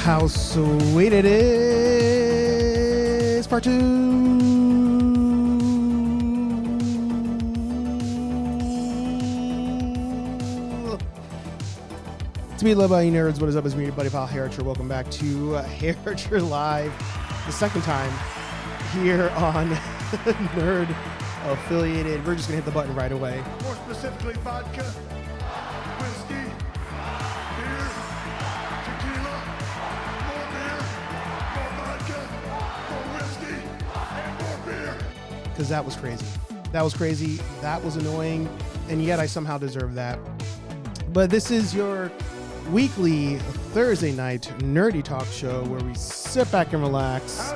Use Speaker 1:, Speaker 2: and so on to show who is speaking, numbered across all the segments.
Speaker 1: how sweet it is. Part 2. To be loved by you nerds, what is up? It's me, your buddy pal HeyArcher. Welcome back to HeyArcher Live, the second time here on Nerd Affiliated. We're just gonna hit the button right away.
Speaker 2: More specifically, vodka, whiskey, beer, tequila, more beer, more vodka, more whiskey, and more beer.
Speaker 1: Because that was crazy. That was crazy. That was annoying. And yet I somehow deserve that. But this is your weekly Thursday night nerdy talk show where we sit back and relax.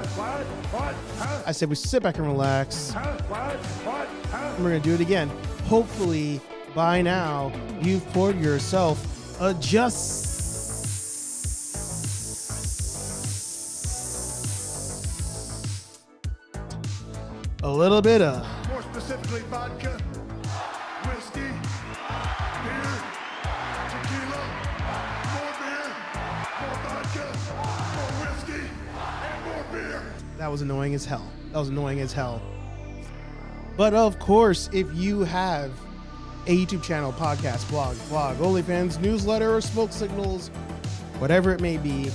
Speaker 1: I said we sit back and relax. And we're going to do it again. Hopefully by now you've poured yourself a little bit of
Speaker 2: More specifically, vodka, whiskey, beer, tequila, more beer, more vodka, more whiskey, and more beer.
Speaker 1: That was annoying as hell. That was annoying as hell. But of course, if you have a YouTube channel, podcast, blog, OnlyFans, newsletter, or smoke signals, whatever it may be,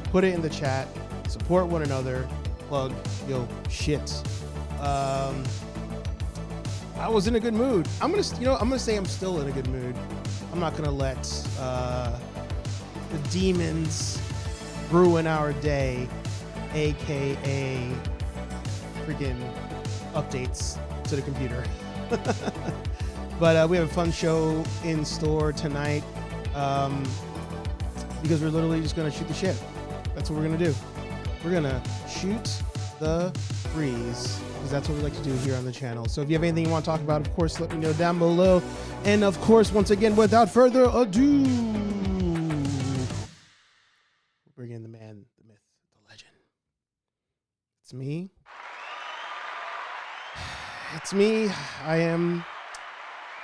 Speaker 1: put it in the chat. Support one another. Plug yo shit. I was in a good mood. I'm gonna say I'm still in a good mood. I'm not gonna let the demons ruin our day, aka freaking updates to the computer. But we have a fun show in store tonight because we're literally just gonna shoot the shit. That's what we're gonna do. We're gonna shoot the breeze, because that's what we like to do here on the channel. So if you have anything you want to talk about, of course, let me know down below. And of course, once again, without further ado, we'll bring in the man, the myth, the legend. It's me. It's me. I am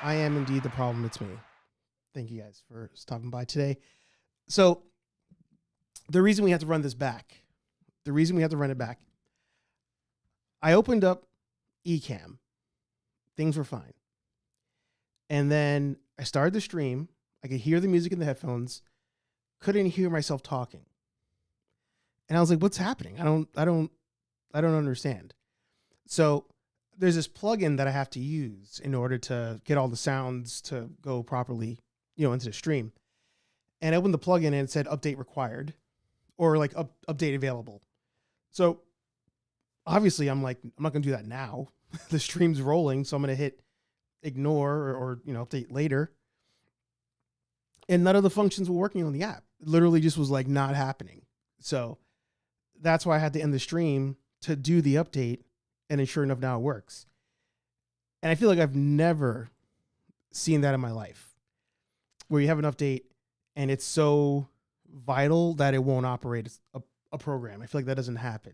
Speaker 1: indeed the problem. It's me. Thank you guys for stopping by today. So the reason we have to run this back, I opened up Ecamm. Things were fine. And then I started the stream. I could hear the music in the headphones. Couldn't hear myself talking. And I was like, what's happening? I don't understand. So there's this plugin that I have to use in order to get all the sounds to go properly, into the stream. And I opened the plugin and it said update required or like update available. So obviously, I'm not going to do that now. The stream's rolling, so I'm going to hit ignore or update later. And none of the functions were working on the app. It literally just was not happening. So that's why I had to end the stream to do the update. And then sure enough, now it works. And I feel like I've never seen that in my life, where you have an update and it's so vital that it won't operate as a program. I feel like that doesn't happen.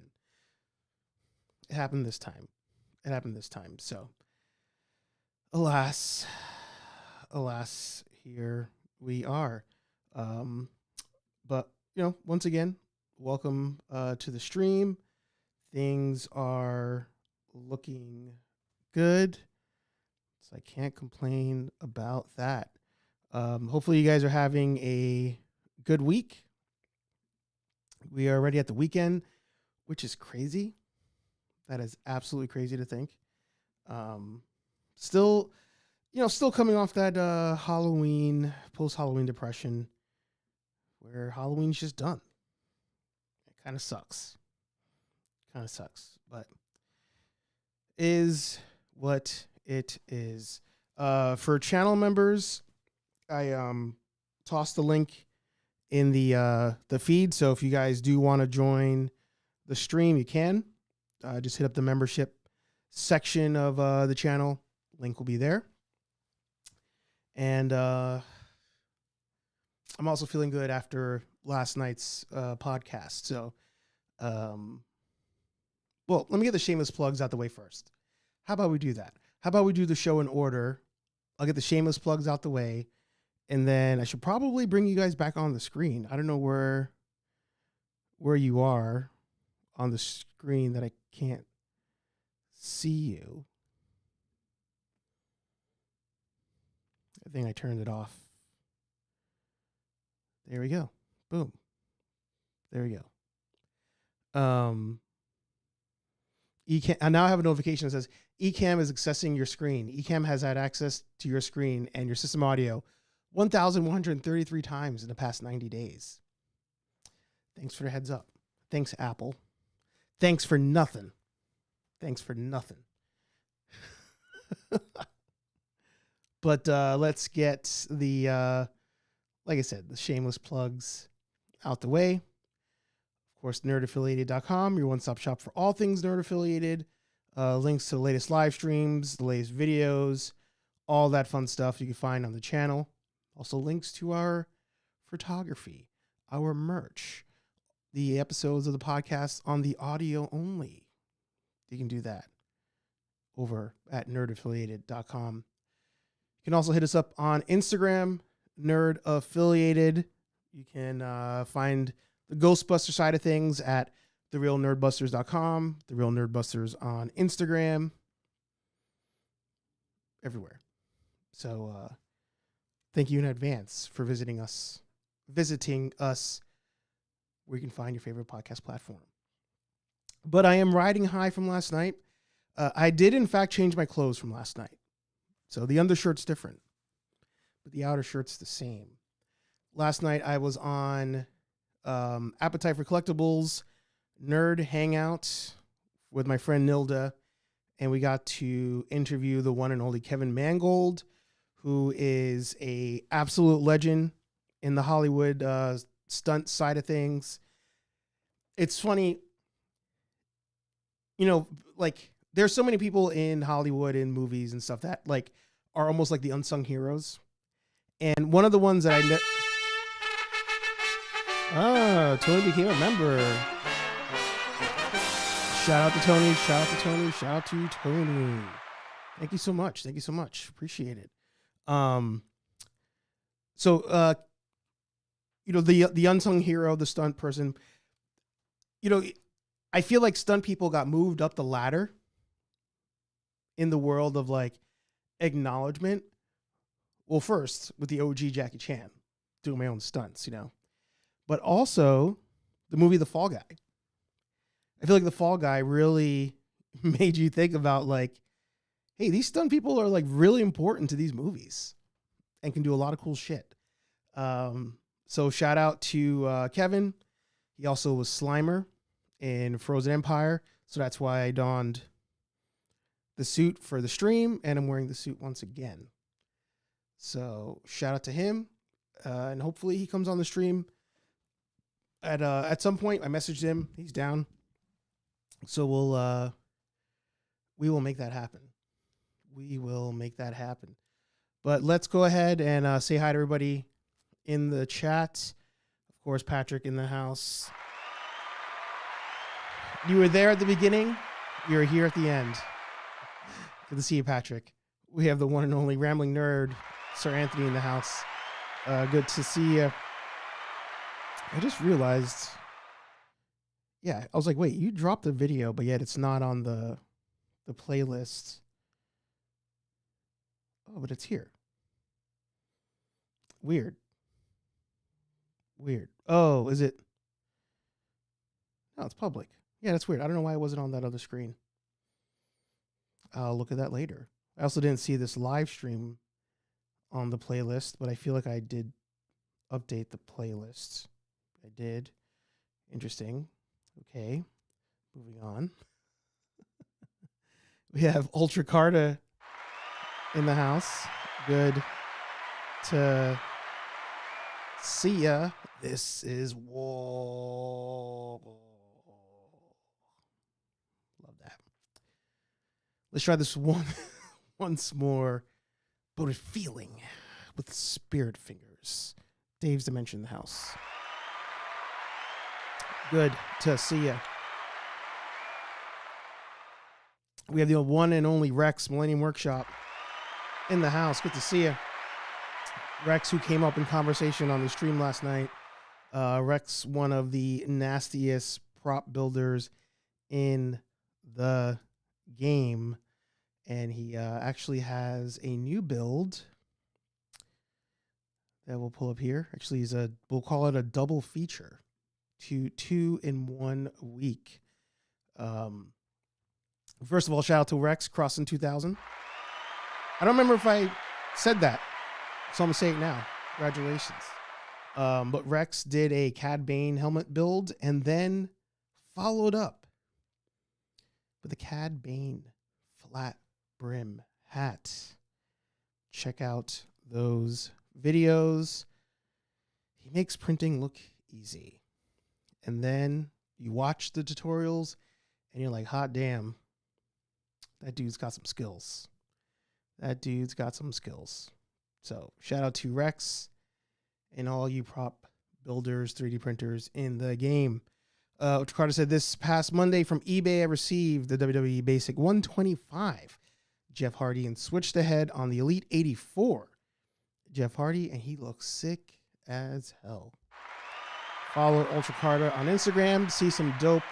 Speaker 1: It happened this time. So alas, here we are. But once again, welcome to the stream. Things are looking good, so I can't complain about that. Hopefully you guys are having a good week. We are already at the weekend, which is crazy. That is absolutely crazy to think. Still coming off that post-Halloween depression where Halloween's just done. It kind of sucks. But is what it is. For channel members, I tossed the link in the feed. So if you guys do want to join the stream, you can. Just hit up the membership section of the channel. Link will be there. And I'm also feeling good after last night's podcast. So, well, let me get the shameless plugs out the way first. How about we do that? How about we do the show in order? I'll get the shameless plugs out the way. And then I should probably bring you guys back on the screen. I don't know where where you are on the screen that I can't see you. I think I turned it off. There we go. Boom. There we go. Ecamm, I now have a notification that says Ecamm is accessing your screen. Ecamm has had access to your screen and your system audio 1,133 times in the past 90 days. Thanks for the heads up. Thanks, Apple. Thanks for nothing. Thanks for nothing. But let's get the, like I said, the shameless plugs out the way. Of course, nerdaffiliated.com, your one-stop shop for all things nerd affiliated. Links to the latest live streams, the latest videos, all that fun stuff you can find on the channel. Also links to our photography, our merch, the episodes of the podcast on the audio only. You can do that over at nerdaffiliated.com. You can also hit us up on Instagram, Nerd Affiliated. You can find the Ghostbuster side of things at therealnerdbusters.com, The Real Nerdbusters on Instagram, everywhere. So thank you in advance for visiting us where you can find your favorite podcast platform. But I am riding high from last night. I did, in fact, change my clothes from last night. So the undershirt's different, but the outer shirt's the same. Last night I was on Appetite for Collectibles Nerd Hangout with my friend Nilda, and we got to interview the one and only Kevin Mangold, who is a absolute legend in the Hollywood stunt side of things. It's funny, you know, like there's so many people in Hollywood and movies and stuff that like are almost like the unsung heroes. And one of the ones that Tony became a member. Shout out to Tony. Shout out to Tony. Shout out to Tony. Thank you so much. Thank you so much. Appreciate it. So you know, the unsung hero, the stunt person, you know, I feel like stunt people got moved up the ladder in the world of like acknowledgement. Well, first with the OG Jackie Chan doing my own stunts, you know, but also the movie The Fall Guy. I feel like The Fall Guy really made you think about like, hey, these stunt people are like really important to these movies and can do a lot of cool shit. So shout out to Kevin. He also was Slimer in Frozen Empire. So that's why I donned the suit for the stream, and I'm wearing the suit once again. So shout out to him. And hopefully he comes on the stream at some point. I messaged him. He's down. So we will make that happen. We will make that happen. But let's go ahead and say hi to everybody in the chat. Of course, Patrick in the house. You were there at the beginning. You're here at the end. Good to see you, Patrick. We have the one and only Rambling Nerd, Sir Anthony, in the house. Good to see you. I just realized, yeah, I was like, wait, you dropped the video, but yet it's not on the playlist. Oh, but it's here. Weird. Oh, is it? No, it's public. Yeah, that's weird. I don't know why it wasn't on that other screen. I'll look at that later. I also didn't see this live stream on the playlist, but I feel like I did update the playlist. I did. Interesting. Okay. Moving on. We have Ultra Carta in the house. Good to see ya. This is Whoa. Love that. Let's try this one once more. But with feeling, with spirit fingers. Dave's Dimension in the house. Good to see ya. We have the one and only Rex, Millennium Workshop, in the house. Good to see you. Rex, who came up in conversation on the stream last night, Rex, one of the nastiest prop builders in the game, and he actually has a new build that we'll pull up here. Actually, we'll call it a double feature, two in 1 week. First of all, shout out to Rex crossing 2,000. I don't remember if I said that, so I'm gonna say it now. Congratulations. But Rex did a Cad Bane helmet build and then followed up with a Cad Bane flat brim hat. Check out those videos. He makes printing look easy. And then you watch the tutorials and you're like, hot damn, that dude's got some skills. That dude's got some skills. So shout out to Rex and all you prop builders, 3D printers in the game. Carter said, this past Monday from eBay, I received the WWE Basic 125 Jeff Hardy and switched ahead on the Elite 84 Jeff Hardy, and he looks sick as hell. Follow Ultra Carter on Instagram. See some dope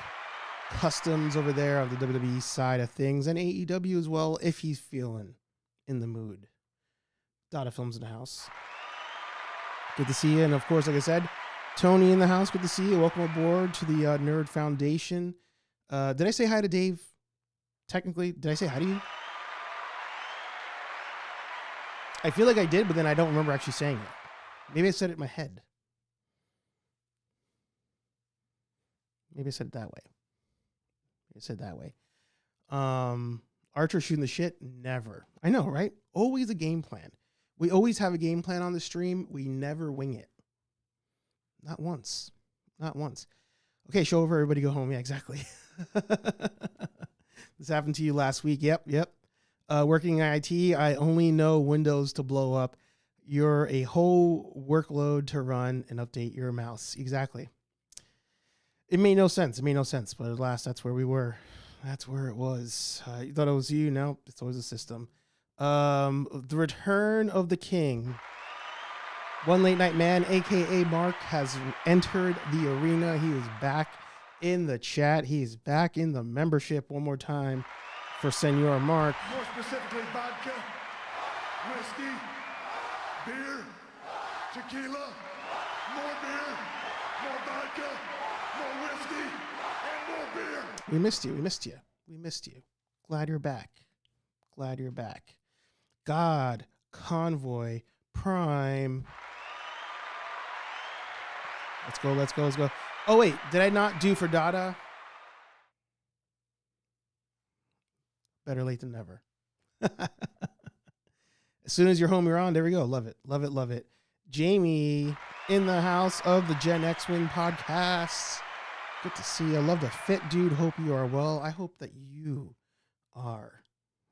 Speaker 1: customs over there on the WWE side of things, and AEW as well if he's feeling in the mood. Dada Films in the house. Good to see you. And of course, like I said, Tony in the house. Good to see you. Welcome aboard to the Nerd Foundation. Did I say hi to Dave? Technically, did I say hi to you? I feel like I did, but then I don't remember actually saying it. Maybe I said it in my head. Maybe I said it that way. Maybe I said it that way. Archer shooting the shit? Never. I know, right? Always a game plan. We always have a game plan on the stream. We never wing it. Not once. Not once. Okay, show over, everybody go home. Yeah, exactly. This happened to you last week. Yep. Working in IT, I only know Windows to blow up. You're a whole workload to run and update your mouse. Exactly. It made no sense. But at last, that's where we were. That's where it was. You thought it was you? No, it's always a system. The return of the king. One late night man, aka Mark, has entered the arena. He is back in the chat. He is back in the membership one more time for Senor Mark.
Speaker 2: More specifically, vodka, whiskey, beer, tequila, more beer, more vodka, more whiskey, and more beer.
Speaker 1: We missed you. Glad you're back. God, Convoy, Prime. Let's go. Oh, wait, did I not do for Dada? Better late than never. As soon as you're home, you're on. There we go. Love it. Jamie in the house of the Gen X-Wing podcast. Good to see you. Love the fit, dude. Hope you are well. I hope that you are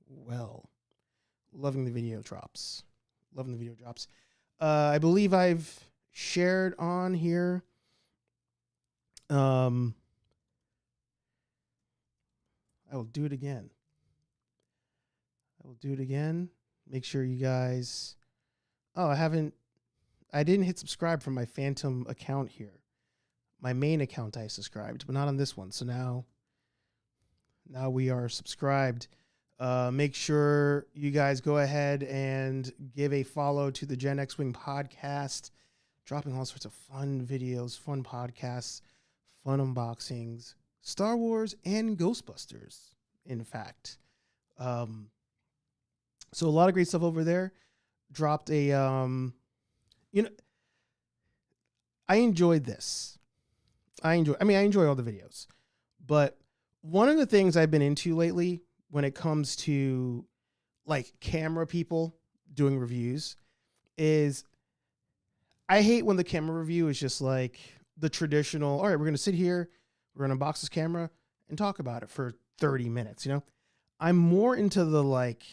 Speaker 1: well. Loving the video drops. I believe I've shared on here. I will do it again. Make sure you guys. Oh, I didn't hit subscribe from my Phantom account here. My main account I subscribed, but not on this one. So now we are subscribed. Make sure you guys go ahead and give a follow to the Gen X-Wing podcast, dropping all sorts of fun videos, fun podcasts, fun unboxings, Star Wars and Ghostbusters, in fact. So a lot of great stuff over there. Dropped a, I enjoyed this. I enjoy all the videos, but one of the things I've been into lately when it comes to like camera people doing reviews is I hate when the camera review is just like the traditional, all right, we're going to sit here, we're going to unbox this camera and talk about it for 30 minutes. I'm more into the like,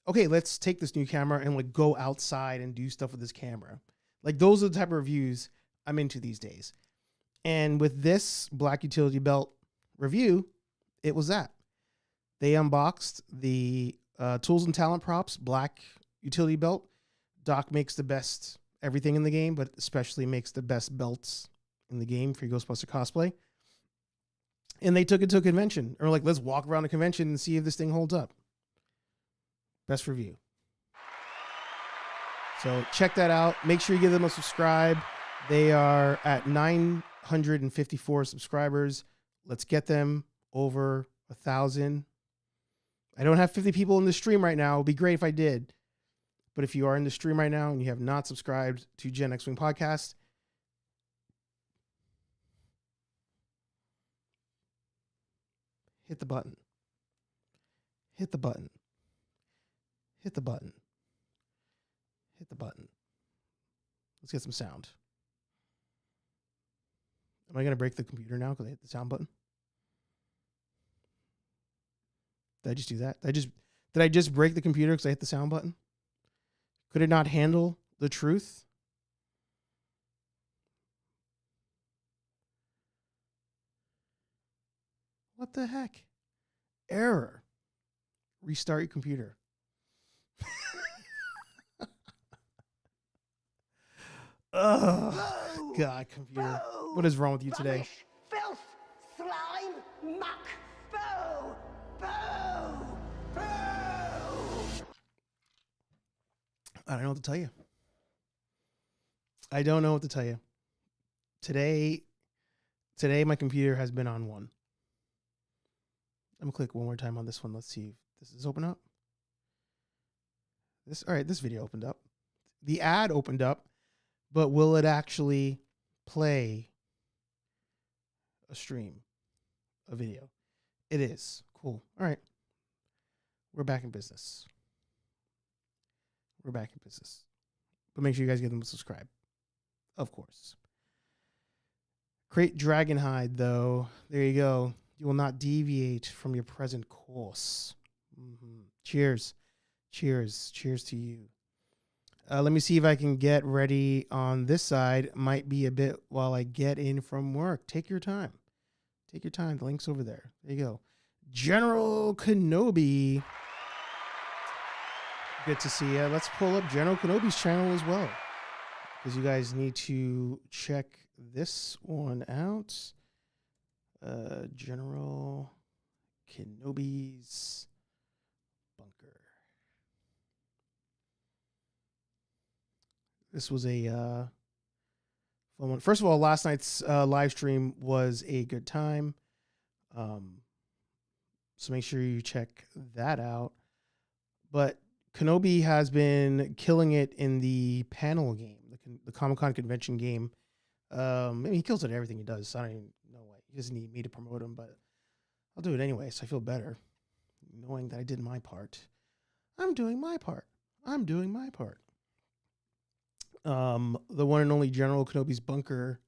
Speaker 1: okay, let's take this new camera and like go outside and do stuff with this camera. Like those are the type of reviews I'm into these days. And with this Black Utility Belt review, it was that. They unboxed the Tools and Talent Props Black Utility Belt. Doc makes the best everything in the game, but especially makes the best belts in the game for your Ghostbuster cosplay. And they took it to a convention. Or like, let's walk around a convention and see if this thing holds up. Best review. So check that out. Make sure you give them a subscribe. They are at 954 subscribers. Let's get them over 1,000. I don't have 50 people in the stream right now. It would be great if I did. But if you are in the stream right now and you have not subscribed to Gen X Wing Podcast, hit the button. Hit the button. Hit the button. Hit the button. Let's get some sound. Am I going to break the computer now because I hit the sound button? Did I just do that? Did I just break the computer because I hit the sound button? Could it not handle the truth? What the heck? Error. Restart your computer. Oh, God, computer. What is wrong with you today?
Speaker 3: Filth, slime, muck, boo, boo, boo.
Speaker 1: I don't know what to tell you. I don't know what to tell you. Today my computer has been on one. I'm gonna click one more time on this one. Let's see if this is open up. All right, this video opened up. The ad opened up, but will it actually play a stream, a video? It is. Cool. All right. We're back in business. We're back in business. But make sure you guys give them a subscribe. Of course. Create Dragonhide, though. There you go. You will not deviate from your present course. Mm-hmm. Cheers. Cheers. Cheers to you. Let me see if I can get ready on this side. Might be a bit while I get in from work. Take your time. Take your time. The link's over there. There you go. General Kenobi. Good to see you. Let's pull up General Kenobi's channel as well, because you guys need to check this one out. General Kenobi's bunker. This was a fun one. First of all, last night's live stream was a good time. So make sure you check that out. But Kenobi has been killing it in the panel game, the Comic-Con convention game. I mean, he kills it at everything he does. So I don't even know why. He doesn't need me to promote him, but I'll do it anyway, so I feel better knowing that I did my part. I'm doing my part. I'm doing my part. The one and only General Kenobi's bunker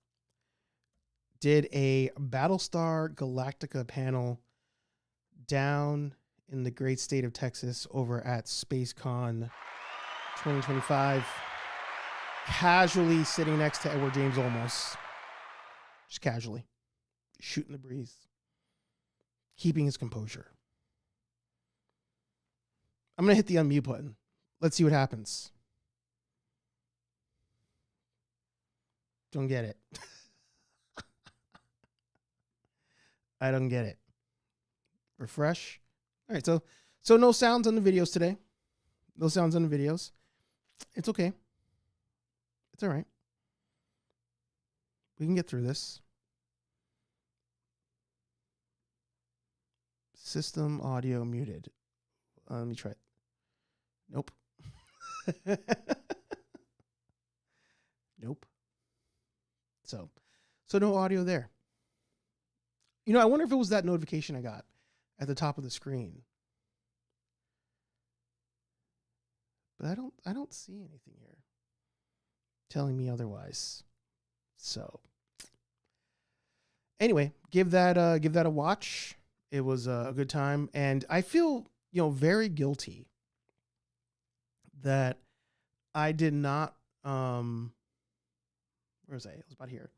Speaker 1: did a Battlestar Galactica panel down in the great state of Texas over at SpaceCon 2025. Casually sitting next to Edward James Olmos. Just casually. Shooting the breeze. Keeping his composure. I'm going to hit the unmute button. Let's see what happens. Don't get it. I don't get it. Refresh. All right, so no sounds on the videos today. No sounds on the videos. It's okay. It's all right. We can get through this. System audio muted. Let me try it. Nope. Nope. So no audio there. You know, I wonder if it was that notification I got at the top of the screen. But I don't see anything here telling me otherwise. So anyway, give that a watch. It was a good time, and I feel, very guilty that I did not where was I? It was about here.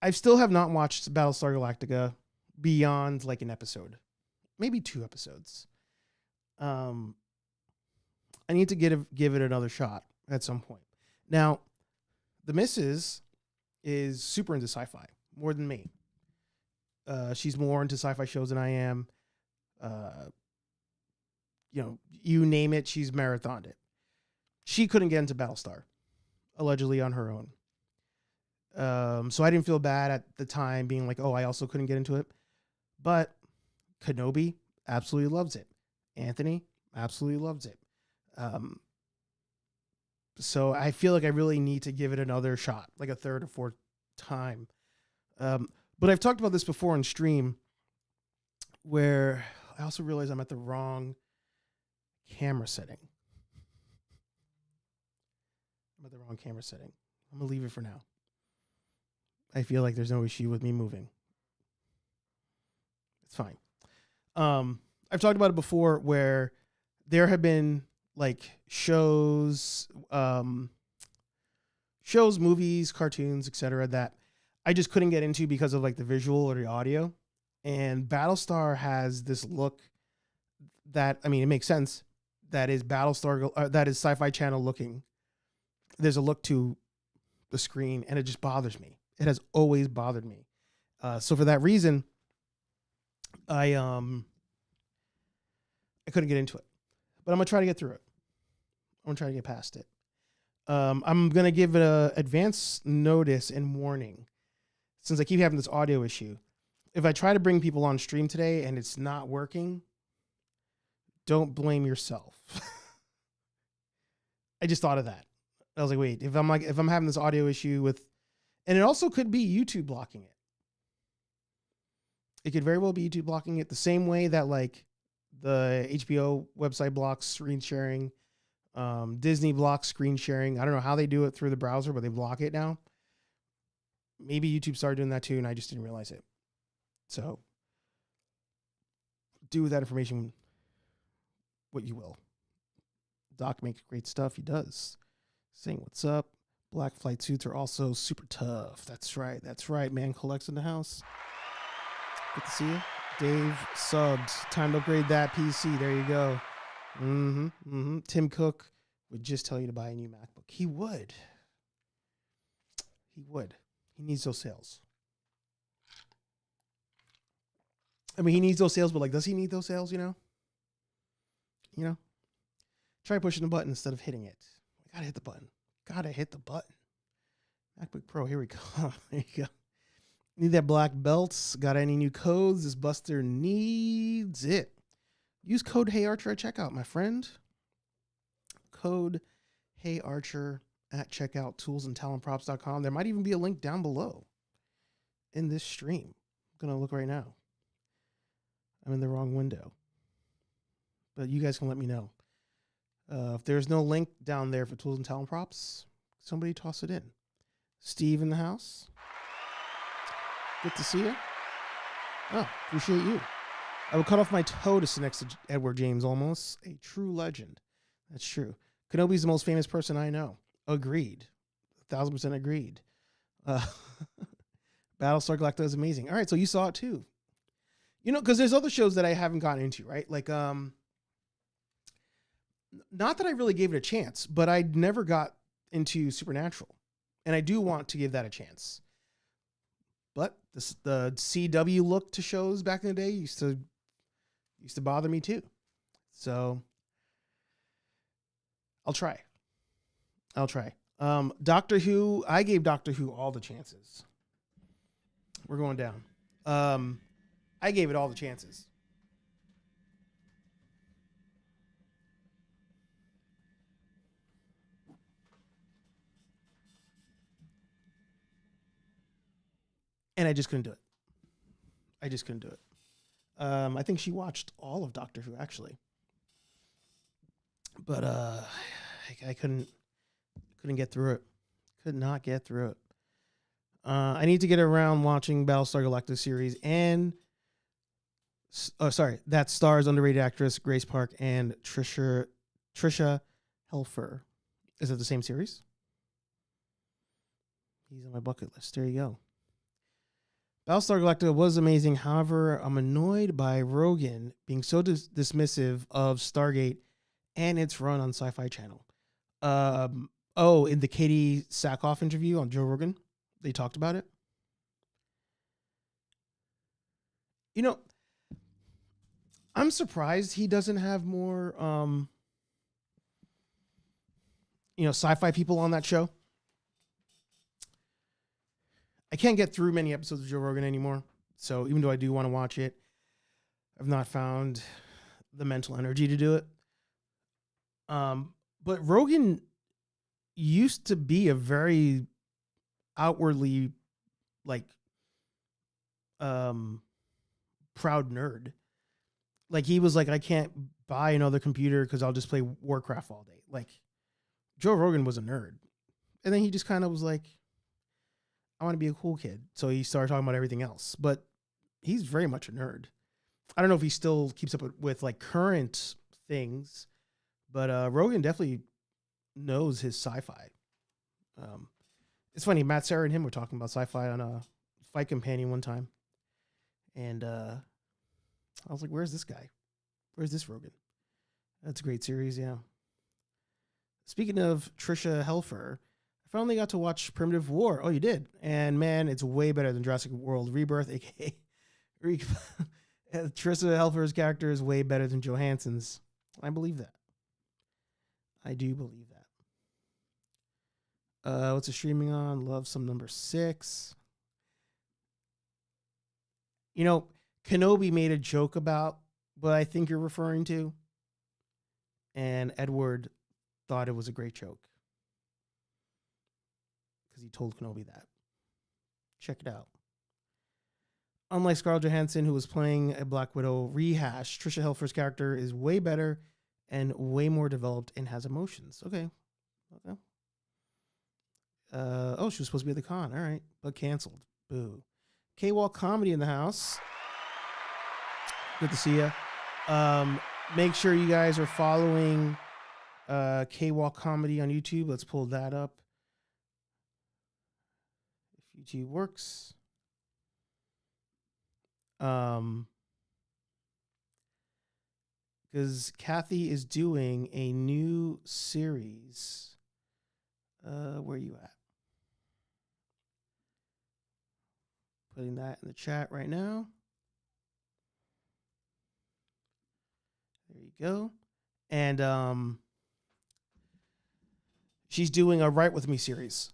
Speaker 1: I still have not watched Battlestar Galactica beyond like an episode, maybe 2 episodes. I need to give it another shot at some point. Now, the missus is super into sci-fi, more than me. She's more into sci-fi shows than I am. You name it, she's marathoned it. She couldn't get into Battlestar, allegedly on her own. So I didn't feel bad at the time being like, oh, I also couldn't get into it. But Kenobi absolutely loves it. Anthony absolutely loves it. So I feel like I really need to give it another shot, like a third or fourth time. But I've talked about this before on stream, where I also realize I'm at the wrong camera setting. I'm at the wrong camera setting. I'm going to leave it for now. I feel like there's no issue with me moving. It's fine. I've talked about it before where there have been like shows, movies, cartoons, etc. that I just couldn't get into because of like the visual or the audio. And Battlestar has this look that, I mean, it makes sense. That is Battlestar, that is Sci-Fi Channel looking. There's a look to the screen and it just bothers me. It has always bothered me. So for that reason, I couldn't get into it, but I'm going to try to get through it. I'm going to try to get past it. I'm going to give it a advance notice and warning since I keep having this audio issue. If I try to bring people on stream today and it's not working, don't blame yourself. I just thought of that. I was like, wait, if I'm having this audio issue with, and it also could be YouTube blocking it. It could very well be YouTube blocking it the same way that like the HBO website blocks screen sharing, Disney blocks screen sharing. I don't know how they do it through the browser, but they block it now. Maybe YouTube started doing that too, and I just didn't realize it. So do with that information what you will. Doc makes great stuff. He does. Saying what's up. Black flight suits are also super tough. That's right. That's right. Man collects in the house. Good to see you. Dave subs. Time to upgrade that PC. There you go. Tim Cook would just tell you to buy a new MacBook. He would. He would. He needs those sales. I mean, he needs those sales, but like, does he need those sales, you know? You know? Try pushing the button instead of hitting it. Gotta hit the button. Gotta hit the button. MacBook Pro, here we go. There you go. Need that black belt? Got any new codes? This Buster needs it. Use code HeyArcher at checkout, my friend. Code HeyArcher at checkout, toolsandtalentprops.com. There might even be a link down below in this stream. I'm going to look right now. I'm in the wrong window. But you guys can let me know. If there's no link down there for Tools and Talent Props, somebody toss it in. Steve in the house. Good to see you. Oh, appreciate you. I would cut off my toe to sit next to Edward James almost. A true legend. That's true. Kenobi's the most famous person I know. Agreed. 1,000% agreed. Battlestar Galactica is amazing. All right, so you saw it too. You know, because there's other shows that I haven't gotten into, right? Like, not that I really gave it a chance, but I never got into Supernatural. And I do want to give that a chance. But the CW look to shows back in the day used to bother me too. So I'll try. Doctor Who, I gave Doctor Who all the chances. We're going down. I gave it all the chances. And I just couldn't do it. I think she watched all of Doctor Who, actually. But I couldn't get through it. Could not get through it. I need to get around watching Battlestar Galactica series and... that stars underrated actress Grace Park and Trisha Helfer. Is it the same series? He's on my bucket list. There you go. Battlestar Galactica was amazing. However, I'm annoyed by Rogan being so dismissive of Stargate and its run on Sci-Fi Channel. In the Katie Sackhoff interview on Joe Rogan, they talked about it. You know, I'm surprised he doesn't have more, sci-fi people on that show. I can't get through many episodes of Joe Rogan anymore. So even though I do want to watch it, I've not found the mental energy to do it. But Rogan used to be a very outwardly proud nerd. Like he was like, I can't buy another computer because I'll just play Warcraft all day. Like Joe Rogan was a nerd. And then he just kind of was like, I want to be a cool kid. So he started talking about everything else. But he's very much a nerd. I don't know if he still keeps up with like current things, but Rogan definitely knows his sci-fi. It's funny, Matt Serra and him were talking about sci-fi on a Fight Companion one time. And I was like, where's this guy? Where's this Rogan? That's a great series, yeah. Speaking of Trisha Helfer, I finally got to watch Primitive War. Oh, you did? And man, it's way better than Jurassic World Rebirth, aka Trisha Helfer's character is way better than Johansson's. I believe that. I do believe that. What's it streaming on? Love some number 6. You know, Kenobi made a joke about what I think you're referring to. And Edward thought it was a great joke. Because he told Kenobi that. Check it out. Unlike Scarlett Johansson, who was playing a Black Widow rehash, Trisha Helfer's character is way better and way more developed and has emotions. Okay. Oh, she was supposed to be at the con. All right. But canceled. Boo. K-Walk Comedy in the house. Good to see you. Make sure you guys are following K-Walk Comedy on YouTube. Let's pull that up. If YouTube works. Because Kathy is doing a new series. Where are you at? Putting that in the chat right now. There you go. And she's doing a Write With Me series,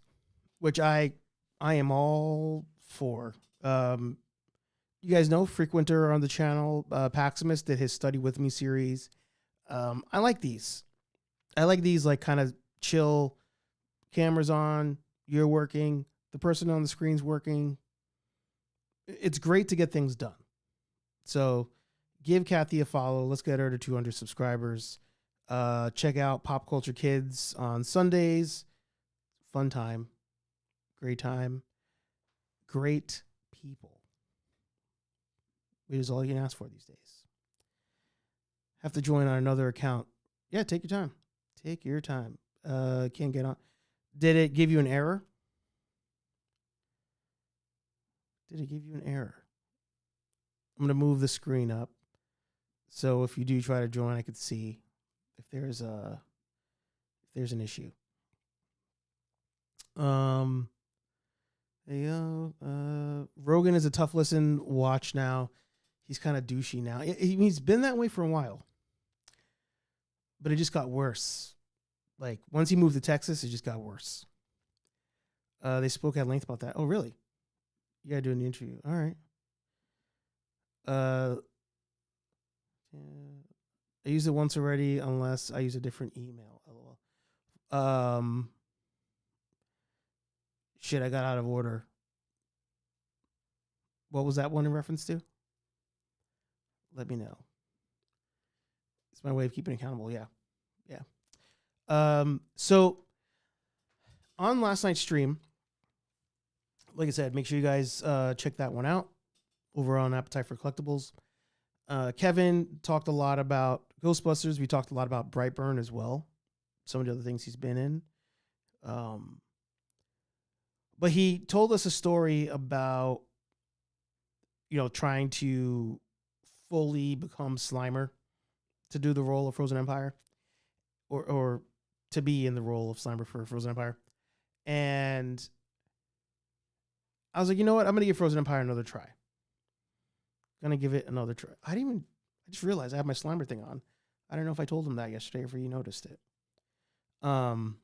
Speaker 1: which I am all for. You guys know, frequenter on the channel, Paximus did his Study With Me series. I like these. I like these like kind of chill, cameras on, you're working, the person on the screen's working. It's great to get things done. So give Kathy a follow. Let's get her to 200 subscribers. Check out Pop Culture Kids on Sundays. Fun time. Great time. Great people. Which is all you can ask for these days. Have to join on another account. Yeah, take your time. Take your time. Can't get on. Did it give you an error? Did it give you an error? I'm going to move the screen up. So if you do try to join, I could see if there's an issue. There you go. Rogan is a tough listen. Watch now. He's kind of douchey now. He's been that way for a while. But it just got worse. Like, once he moved to Texas, it just got worse. They spoke at length about that. Oh, really? You got to do an interview. All right. Yeah. I used it once already, unless I use a different email. LOL. Shit, I got out of order. What was that one in reference to? Let me know. It's my way of keeping accountable. Yeah. So on last night's stream, like I said, make sure you guys check that one out over on Appetite for Collectibles. Kevin talked a lot about Ghostbusters. We talked a lot about Brightburn as well. Some of the other things he's been in. But he told us a story about, trying to fully become Slimer to do the role of Frozen Empire or to be in the role of Slimer for Frozen Empire. And I was like, you know what? I'm gonna give Frozen Empire another try. Gonna give it another try. I just realized I have my Slimer thing on. I don't know if I told him that yesterday or if you noticed it. Oh,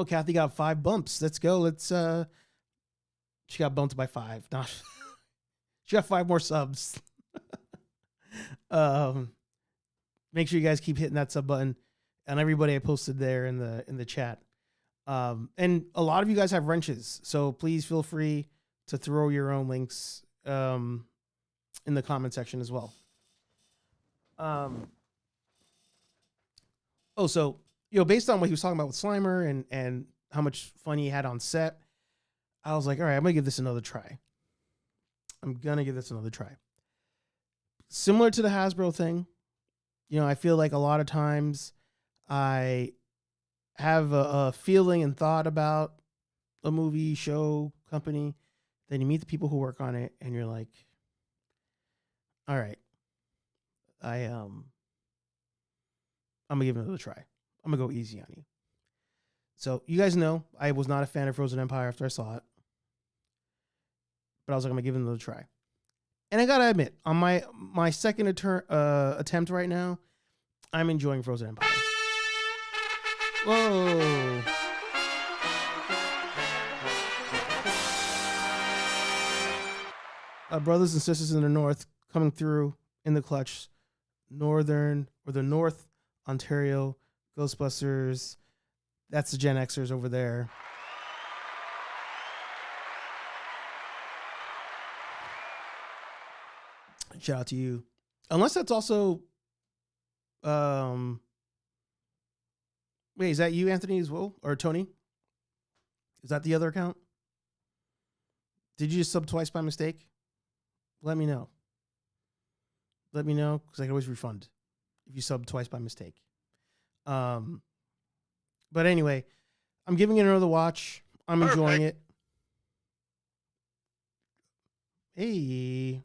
Speaker 1: Kathy got 5 bumps. Let's go. She got bumped by 5. Not she got 5 more subs. Make sure you guys keep hitting that sub button, and everybody I posted there in the chat. And a lot of you guys have wrenches, so please feel free to throw your own links in the comment section as well. So based on what he was talking about with Slimer and how much fun he had on set, I was like, all right, I'm gonna give this another try. Similar to the Hasbro thing, I feel like a lot of times I have a feeling and thought about a movie, show, company. Then you meet the people who work on it, and you're like, all right, I'm gonna give it another try. I'm gonna go easy on you. So you guys know I was not a fan of Frozen Empire after I saw it, but I was like, I'm gonna give it another try. And I gotta admit, on my second attempt right now, I'm enjoying Frozen Empire. Whoa. Brothers and sisters in the North coming through in the clutch. The North Ontario Ghostbusters. That's the Gen Xers over there. Shout out to you. Unless that's also wait, is that you, Anthony, as well? Or Tony? Is that the other account? Did you just sub twice by mistake? Let me know. Because I can always refund if you sub twice by mistake. But anyway, I'm giving it another watch. I'm enjoying it. Hey.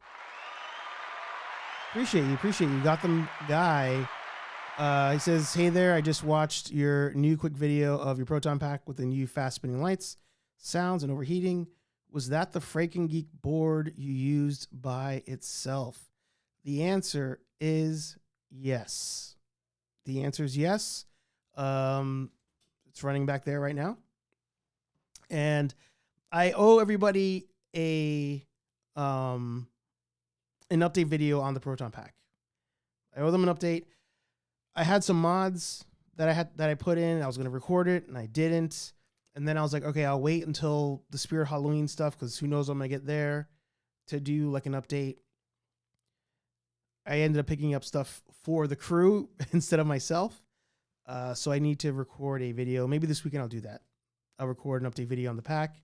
Speaker 1: Appreciate you. Gotham Guy. He says, hey there, I just watched your new quick video of your Proton Pack with the new fast spinning lights, sounds, and overheating. Was that the Freaking Geek board you used by itself? The answer is yes. It's running back there right now. And I owe everybody an update video on the Proton Pack. I owe them an update. I had some mods that I put in. I was going to record it and I didn't. And then I was like, okay, I'll wait until the Spirit Halloween stuff, because who knows when I'm going to get there to do like an update. I ended up picking up stuff for the crew instead of myself. So I need to record a video. Maybe this weekend I'll do that. I'll record an update video on the pack,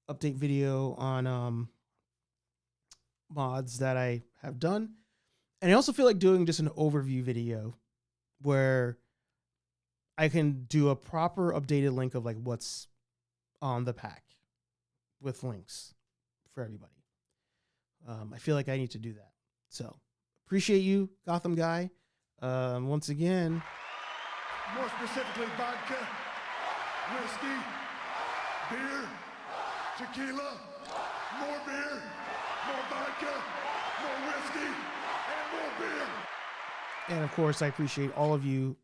Speaker 1: update video on mods that I have done. And I also feel like doing just an overview video where I can do a proper updated link of like what's on the pack with links for everybody. I feel like I need to do that. So appreciate you, Gotham Guy. Once again.
Speaker 2: More specifically, vodka, whiskey, beer, tequila, more beer, more vodka, more whiskey, and more beer.
Speaker 1: And of course, I appreciate all of you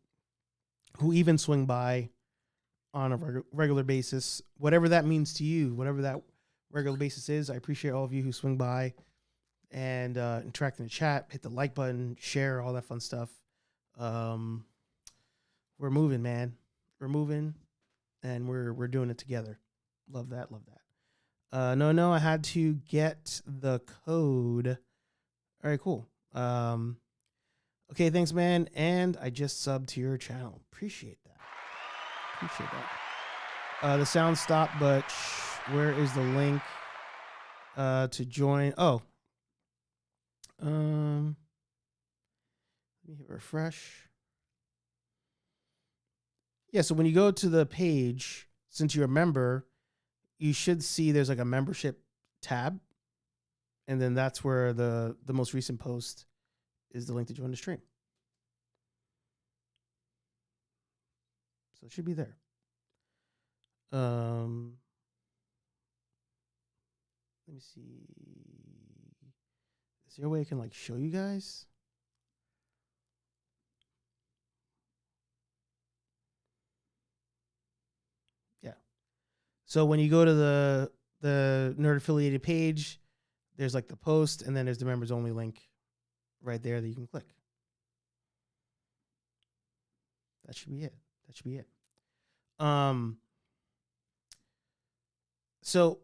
Speaker 1: who even swing by on a regular basis, whatever that means to you, whatever that regular basis is. I appreciate all of you who swing by and interact in the chat, hit the like button, share, all that fun stuff. We're moving, man. We're moving, and we're doing it together. Love that. No, I had to get the code. All right, cool. Okay, thanks, man. And I just subbed to your channel. Appreciate that. The sound stopped, but where is the link to join? Oh. Let me hit refresh. Yeah, so when you go to the page, since you're a member, you should see there's like a membership tab. And then that's where the most recent post is the link to join the stream. So it should be there. Let me see. Is there a way I can like show you guys? Yeah. So when you go to the nerd affiliated page, there's like the post, and then there's the members only link right there that you can click. That should be it. That should be it. So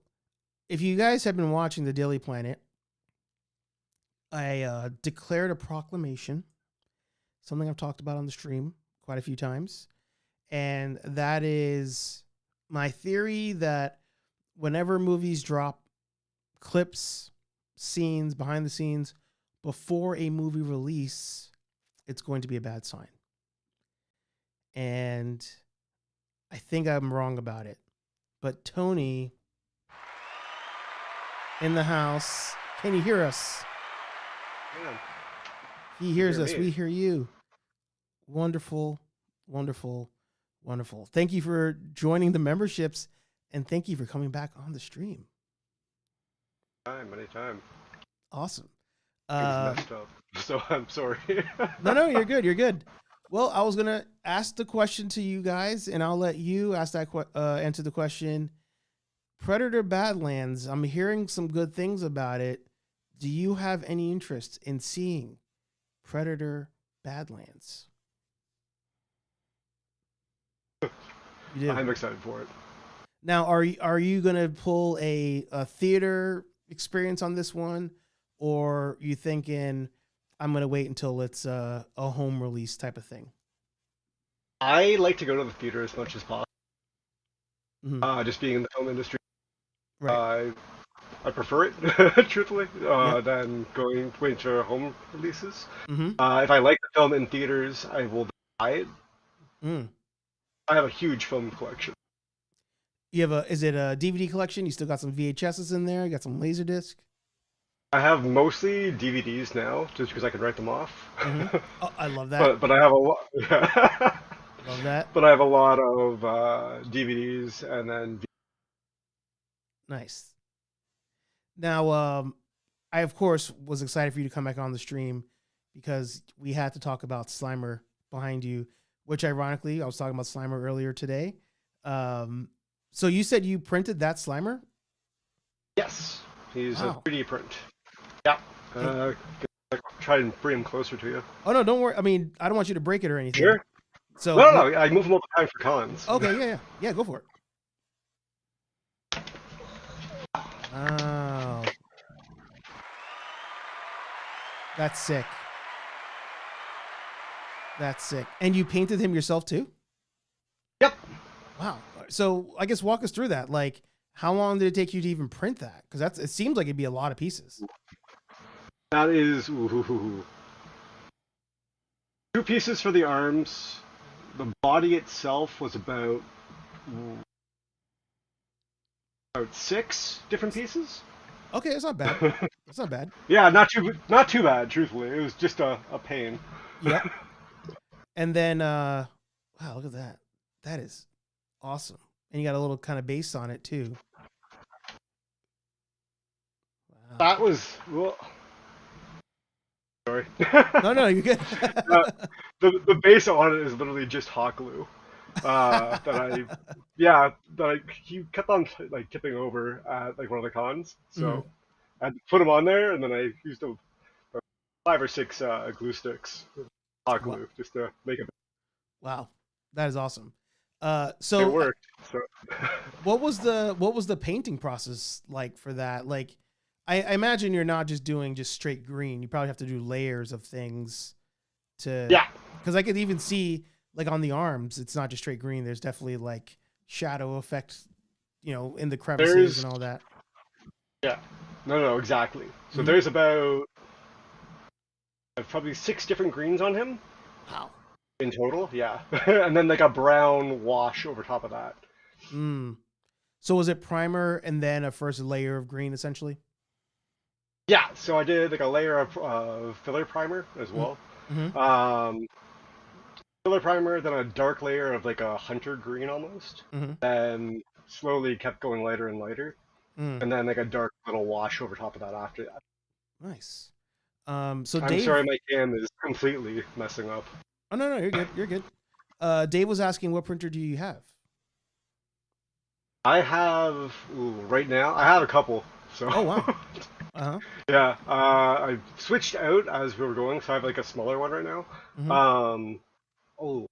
Speaker 1: if you guys have been watching the Daily Planet, I declared a proclamation, something I've talked about on the stream quite a few times. And that is my theory that whenever movies drop clips, scenes, behind the scenes, before a movie release, it's going to be a bad sign. And I think I'm wrong about it. But Tony in the house, can you hear us?
Speaker 4: Yeah.
Speaker 1: He hears us.
Speaker 4: Me.
Speaker 1: We hear you. Wonderful, wonderful, wonderful. Thank you for joining the memberships, and thank you for coming back on the stream.
Speaker 4: Anytime.
Speaker 1: Awesome.
Speaker 4: I just messed up, so I'm sorry.
Speaker 1: No, you're good. You're good. Well, I was gonna ask the question to you guys, and I'll let you ask that answer the question. Predator Badlands. I'm hearing some good things about it. Do you have any interest in seeing Predator Badlands? You do.
Speaker 4: I'm excited for it.
Speaker 1: Now, are you gonna pull a theater experience on this one, or you thinking I'm gonna wait until it's a home release type of thing?
Speaker 4: I like to go to the theater as much as possible.
Speaker 1: Mm-hmm.
Speaker 4: Just being in the film industry,
Speaker 1: Right.
Speaker 4: I prefer it, truthfully, than waiting to home releases.
Speaker 1: Mm-hmm.
Speaker 4: If I like the film in theaters, I will buy it.
Speaker 1: Mm.
Speaker 4: I have a huge film collection.
Speaker 1: You have is it a DVD collection? You still got some VHSs in there? You got some Laserdisc?
Speaker 4: I have mostly DVDs now, just because I can write them off.
Speaker 1: Mm-hmm. Oh, I love that.
Speaker 4: but I have a lot. Yeah.
Speaker 1: Love that.
Speaker 4: But I have a lot of DVDs and then.
Speaker 1: Nice. Now, I of course was excited for you to come back on the stream because we had to talk about Slimer behind you, which ironically I was talking about Slimer earlier today. So you said you printed that Slimer?
Speaker 4: Yes, he's
Speaker 1: Wow.
Speaker 4: a 3D print. Yeah. Try and bring him closer to you.
Speaker 1: Oh no, don't worry. I mean, I don't want you to break it or anything.
Speaker 4: Sure.
Speaker 1: So
Speaker 4: No, I move him all the time for cons.
Speaker 1: Okay, yeah, go for it. Wow. That's sick. That's sick. And you painted him yourself too?
Speaker 4: Yep.
Speaker 1: Wow. So I guess walk us through that. Like, how long did it take you to even print that? Because it seems like it'd be a lot of pieces.
Speaker 4: That is 2 pieces for the arms. The body itself was about 6 different pieces.
Speaker 1: Okay, that's not bad. That's not bad.
Speaker 4: Yeah, not too bad. Truthfully, it was just a pain.
Speaker 1: Yep. And then, wow, look at that. That is awesome. And you got a little kind of base on it too. Wow.
Speaker 4: That was sorry.
Speaker 1: No, you're good.
Speaker 4: The base on it is literally just hot glue. He kept on like tipping over at like one of the cons, so I had to put him on there, and then I used 5 or 6 glue sticks, hot glue, just to make it.
Speaker 1: Wow, that is awesome. So
Speaker 4: it worked. So
Speaker 1: what was the painting process like for that? Like, I imagine you're not just doing straight green. You probably have to do layers of things to.
Speaker 4: Yeah.
Speaker 1: Because I could even see like on the arms, it's not just straight green. There's definitely like shadow effect, in the crevices and all that.
Speaker 4: Yeah. No, exactly. So there's about probably 6 different greens on him.
Speaker 1: Wow.
Speaker 4: In total, yeah. And then like a brown wash over top of that.
Speaker 1: So was it primer and then a first layer of green essentially?
Speaker 4: Yeah, so I did like a layer of filler primer as well.
Speaker 1: Mm-hmm.
Speaker 4: Filler primer, then a dark layer of like a hunter green almost.
Speaker 1: Mm-hmm.
Speaker 4: And slowly kept going lighter and lighter. and then like a dark little wash over top of that after that.
Speaker 1: Nice. So
Speaker 4: I'm
Speaker 1: Dave.
Speaker 4: sorry, my cam is completely messing up.
Speaker 1: Oh no, you're good. You're good. Dave was asking, what printer do you have?
Speaker 4: I have right now. I have a couple. So.
Speaker 1: Oh wow.
Speaker 4: Yeah. I switched out as we were going, so I have like a smaller one right now.
Speaker 1: Mm-hmm.
Speaker 4: Oh,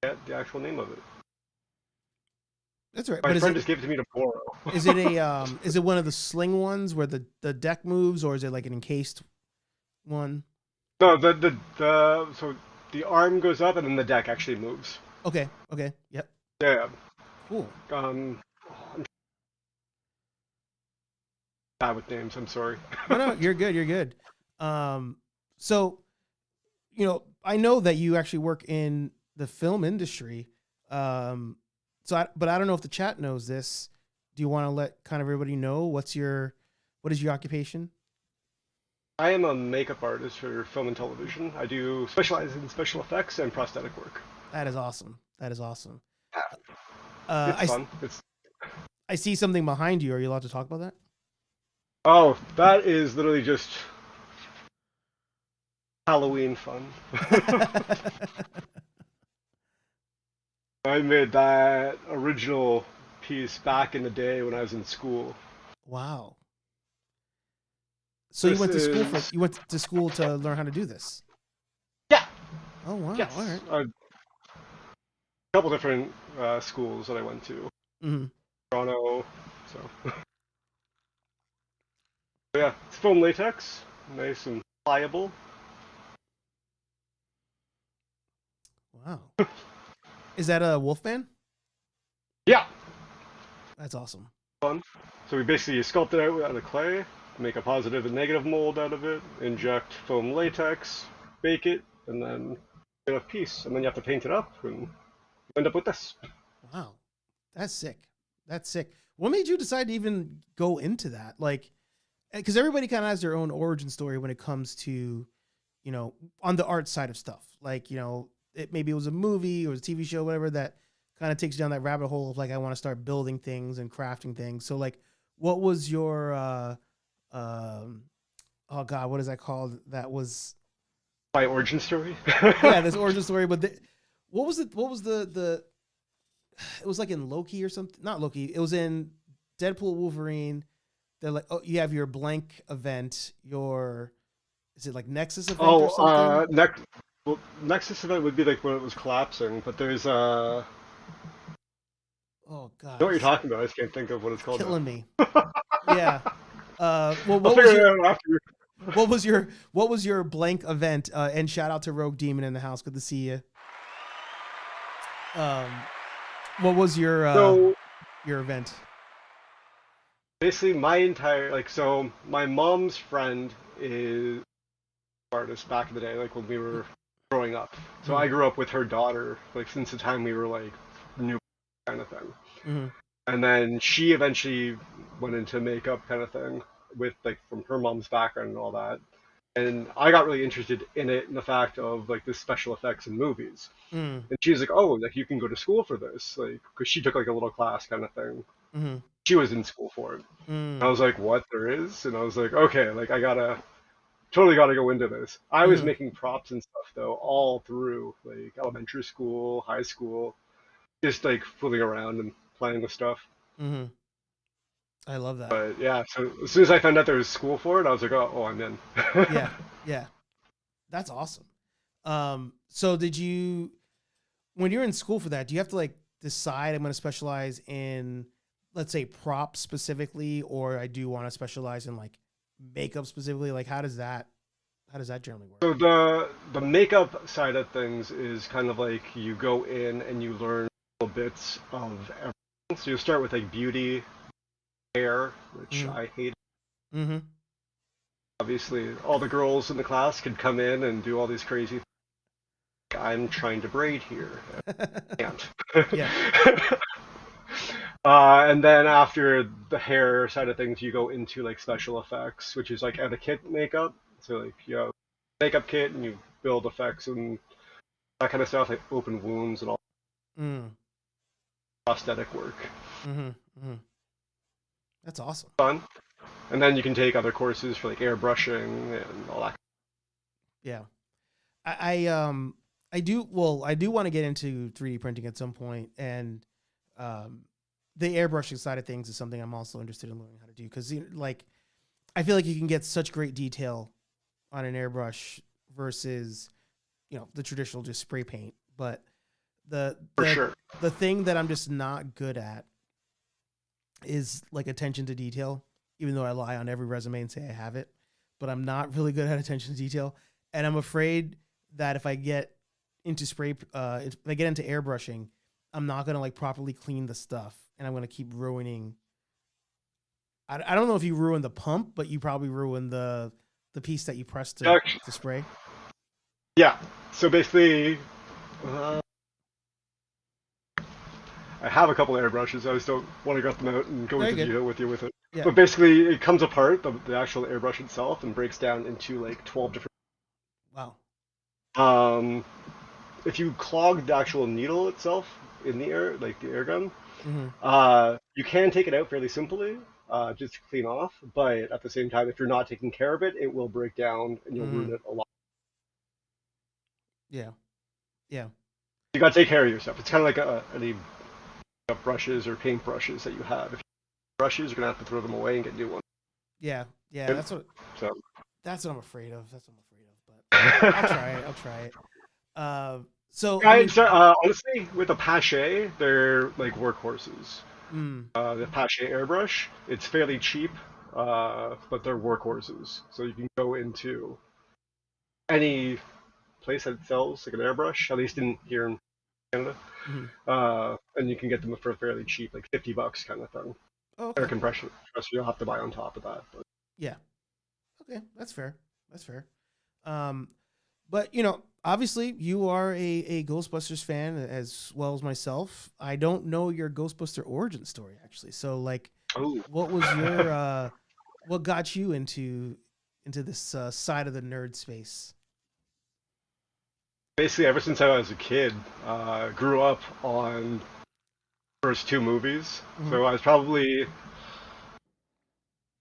Speaker 4: yeah, the actual name of it.
Speaker 1: That's right.
Speaker 4: My
Speaker 1: But
Speaker 4: friend just gave it to me to borrow.
Speaker 1: is it is it one of the sling ones where the deck moves, or is it like an encased one?
Speaker 4: No, so the arm goes up and then the deck actually moves.
Speaker 1: Okay. Okay. Yep.
Speaker 4: Yeah.
Speaker 1: Cool.
Speaker 4: I'm bad with names. I'm sorry.
Speaker 1: No, you're good. You're good. So, I know that you actually work in the film industry. But I don't know if the chat knows this. Do you want to let kind of everybody know what is your occupation?
Speaker 4: I am a makeup artist for film and television. I do specialize in special effects and prosthetic work.
Speaker 1: That is awesome. That is awesome.
Speaker 4: It's fun.
Speaker 1: I see something behind you. Are you allowed to talk about that?
Speaker 4: Oh, that is literally just Halloween fun. I made that original piece back in the day when I was in school.
Speaker 1: Wow. So you went to school to learn how to do this?
Speaker 4: Yeah.
Speaker 1: Oh wow.
Speaker 4: Yes.
Speaker 1: All right.
Speaker 4: A couple different schools that I went to.
Speaker 1: Mm-hmm.
Speaker 4: Toronto. So. Yeah, it's foam latex, nice and pliable.
Speaker 1: Wow. Is that a Wolfman?
Speaker 4: Yeah.
Speaker 1: That's awesome.
Speaker 4: Fun. So we basically sculpt it out of clay, make a positive and negative mold out of it, inject foam latex, bake it, and then get a piece. And then you have to paint it up and end up with this.
Speaker 1: Wow. That's sick. That's sick. What made you decide to even go into that? Like, because everybody kind of has their own origin story when it comes to, on the art side of stuff. Like, maybe it was a movie or a TV show, whatever, that kind of takes you down that rabbit hole of like, I want to start building things and crafting things. So like, what was your, oh God, what is that called? That was
Speaker 4: my origin story.
Speaker 1: Yeah, this origin story. But what was the, it was like in Loki or something, not Loki. It was in Deadpool, Wolverine. They're like, oh, you have your blank event, is it like Nexus event or something?
Speaker 4: Nexus event would be like when it was collapsing, but there's
Speaker 1: oh God,
Speaker 4: I know what you're talking about. I just can't think of what it's called.
Speaker 1: Killing me. Yeah. Well, what was your blank event? And shout out to Rogue Demon in the house. Good to see you. What was your event?
Speaker 4: Basically, my entire so my mom's friend is an artist back in the day, like when we were growing up. So I grew up with her daughter, like since the time we were like new kind of thing.
Speaker 1: Mm-hmm.
Speaker 4: And then she eventually went into makeup kind of thing with like from her mom's background and all that. And I got really interested in it, in the fact of like the special effects in movies.
Speaker 1: Mm.
Speaker 4: And she's like, "Oh, like you can go to school for this," like because she took like a little class kind of thing.
Speaker 1: Mm-hmm.
Speaker 4: She was in school for it.
Speaker 1: Mm.
Speaker 4: I was like, "What? There is?" And I was like, "Okay, like I totally gotta go into this." I was making props and stuff though all through like elementary school, high school, just like fooling around and playing with stuff.
Speaker 1: Mm-hmm. I love that.
Speaker 4: But yeah, so as soon as I found out there was school for it, I was like, "Oh, I'm in."
Speaker 1: Yeah, that's awesome. So when you're in school for that, do you have to like decide I'm going to specialize in, let's say, props specifically, or I do want to specialize in like makeup specifically? Like, how does that generally work?
Speaker 4: So the makeup side of things is kind of like you go in and you learn little bits of everything. So you start with like beauty, hair, which I hate.
Speaker 1: Mm-hmm.
Speaker 4: Obviously, all the girls in the class could come in and do all these crazy things. I'm trying to braid here. I can't.
Speaker 1: Yeah.
Speaker 4: And then after the hair side of things, you go into like special effects, which is like etiquette makeup. So like you have makeup kit and you build effects and that kind of stuff, like open wounds and all prosthetic work.
Speaker 1: Mm-hmm. Mm-hmm. That's awesome.
Speaker 4: Fun. And then you can take other courses for like airbrushing and all that.
Speaker 1: Yeah. I do well, I do want to get into 3D printing at some point, and um the airbrushing side of things is something I'm also interested in learning how to do, because like I feel like you can get such great detail on an airbrush versus the traditional just spray paint. But the
Speaker 4: For
Speaker 1: the
Speaker 4: sure.
Speaker 1: the thing that I'm just not good at is like attention to detail, even though I lie on every resume and say I have it, but I'm not really good at attention to detail. And I'm afraid that if I get into if I get into airbrushing, I'm not going to like properly clean the stuff, and I'm going to keep ruining. I don't know if you ruin the pump, but you probably ruin the piece that you press to spray.
Speaker 4: Yeah. So basically, uh, I have a couple of airbrushes. I just don't want to gut them out and go
Speaker 1: Very
Speaker 4: into
Speaker 1: good.
Speaker 4: detail with you with it.
Speaker 1: Yeah.
Speaker 4: But basically, it comes apart, the actual airbrush itself, and breaks down into like 12 different.
Speaker 1: Wow.
Speaker 4: Um, if you clog the actual needle itself in the air, like the air gun,
Speaker 1: Mm-hmm.
Speaker 4: you can take it out fairly simply, just to clean off. But at the same time, if you're not taking care of it, it will break down and you'll
Speaker 1: Mm-hmm.
Speaker 4: ruin it a lot.
Speaker 1: Yeah. Yeah.
Speaker 4: You got to take care of yourself. It's kind of like any brushes or paint brushes that you have. If you have brushes, you're gonna have to throw them away and get new ones.
Speaker 1: Yeah. Yeah.
Speaker 4: Yep. So.
Speaker 1: That's what I'm afraid of. That's what I'm afraid of. But I'll try it. I'll try it. So I mean,
Speaker 4: Honestly, with a Pache, they're like workhorses.
Speaker 1: mm,
Speaker 4: The Pache airbrush, it's fairly cheap, but they're workhorses. So you can go into any place that sells like an airbrush, at least in here in Canada,
Speaker 1: mhm.
Speaker 4: and you can get them for fairly cheap, like $50 kind of thing.
Speaker 1: Oh,
Speaker 4: Air
Speaker 1: okay.
Speaker 4: compression, you'll have to buy on top of that. But
Speaker 1: Yeah. Okay. That's fair. That's fair. Um, but obviously you are a Ghostbusters fan as well as myself. I don't know your Ghostbuster origin story actually. So like,
Speaker 4: oh,
Speaker 1: what was your what got you into this side of the nerd space?
Speaker 4: basically, ever since I was a kid, grew up on the first two movies.
Speaker 1: Mm-hmm.
Speaker 4: So I was probably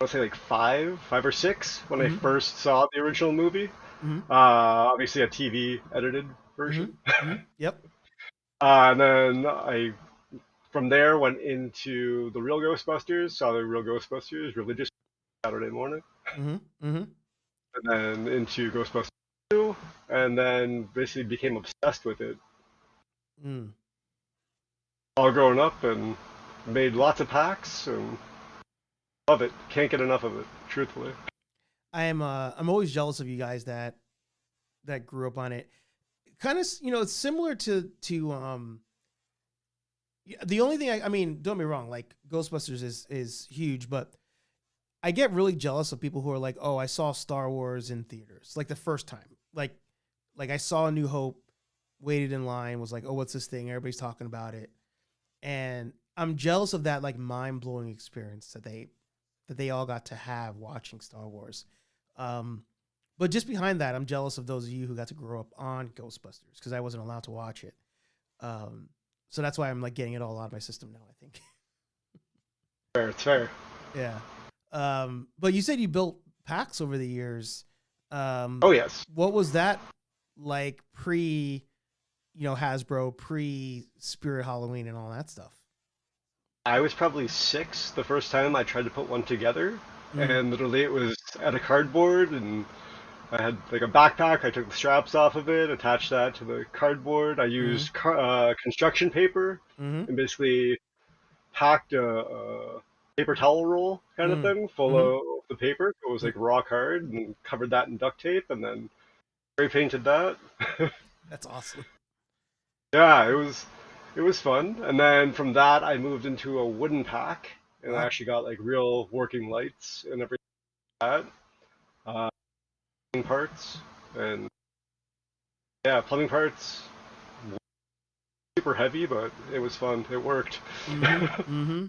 Speaker 4: I'll say like five or six when I
Speaker 1: Mm-hmm.
Speaker 4: first saw the original movie.
Speaker 1: Mm-hmm.
Speaker 4: Obviously a TV edited
Speaker 1: Mm-hmm.
Speaker 4: version.
Speaker 1: Mm-hmm. Yep.
Speaker 4: And then I, from there, went into the real Ghostbusters, saw the real Ghostbusters religiously Saturday morning,
Speaker 1: Mm-hmm. Mm-hmm.
Speaker 4: and then into Ghostbusters 2, and then basically became obsessed with it
Speaker 1: Mm.
Speaker 4: all growing up and made lots of packs and love it. Can't get enough of it, truthfully.
Speaker 1: I'm always jealous of you guys that grew up on it. Kind of, it's similar to the only thing I mean, don't be wrong, like Ghostbusters is huge, but I get really jealous of people who are like, "Oh, I saw Star Wars in theaters." Like the first time. Like I saw A New Hope, waited in line, was like, "Oh, what's this thing? Everybody's talking about it." And I'm jealous of that like mind-blowing experience that they all got to have watching Star Wars. Um, but just behind that, I'm jealous of those of you who got to grow up on Ghostbusters because I wasn't allowed to watch it. Um, so that's why I'm like getting it all out of my system now, I think.
Speaker 4: Fair, it's fair.
Speaker 1: Yeah. But you said you built packs over the years.
Speaker 4: Oh yes.
Speaker 1: What was that like pre, Hasbro, pre Spirit Halloween and all that stuff?
Speaker 4: I was probably 6 the first time I tried to put one together,
Speaker 1: Mm,
Speaker 4: and literally it was out of cardboard, and I had like a backpack. I took the straps off of it, attached that to the cardboard. I
Speaker 1: mm,
Speaker 4: used construction paper
Speaker 1: mm,
Speaker 4: and basically packed a paper towel roll kind of
Speaker 1: mm,
Speaker 4: thing full
Speaker 1: mm,
Speaker 4: of the paper. It was
Speaker 1: mm.
Speaker 4: like rock hard, and covered that in duct tape, and then spray painted that.
Speaker 1: That's awesome.
Speaker 4: Yeah, it was fun. And then from that, I moved into a wooden pack, and I
Speaker 1: Wow.
Speaker 4: actually got like real working lights and everything like that. Uh, plumbing parts and yeah, plumbing parts. Super heavy, but it was fun. It worked.
Speaker 1: Mm-hmm. Mm-hmm.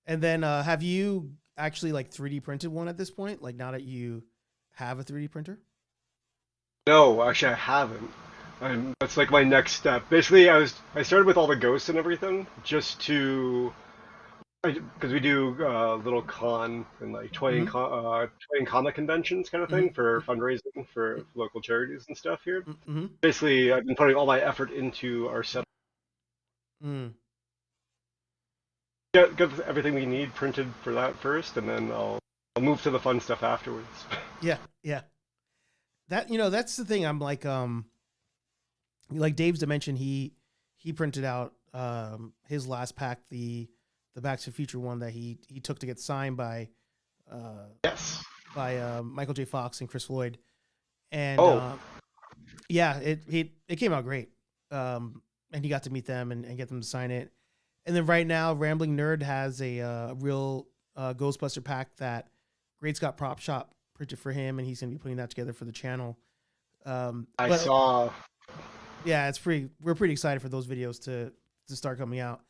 Speaker 1: And then have you actually like 3D printed one at this point? Like now that you have a 3D printer?
Speaker 4: No, actually, I haven't. That's like my next step. Basically, I started with all the ghosts and everything just to Because we do little con and like toy
Speaker 1: Mm-hmm.
Speaker 4: and comic conventions kind of thing for fundraising for local charities and stuff here.
Speaker 1: Mm-hmm.
Speaker 4: Basically, I've been putting all my effort into our setup.
Speaker 1: Mm.
Speaker 4: Get everything we need printed for that first, and then I'll move to the fun stuff afterwards.
Speaker 1: Yeah, yeah. That that's the thing. I'm like Dave's Dimension. He printed out his last pack, the Back to the Future one that he took to get signed by
Speaker 4: Yes.
Speaker 1: Michael J. Fox and Chris Floyd, and
Speaker 4: Oh,
Speaker 1: yeah, it came out great. And he got to meet them and get them to sign it. And then right now, Rambling Nerd has a real Ghostbuster pack that Great Scott Prop Shop printed for him, and he's gonna be putting that together for the channel.
Speaker 4: I
Speaker 1: But
Speaker 4: saw.
Speaker 1: yeah, we're pretty excited for those videos to start coming out.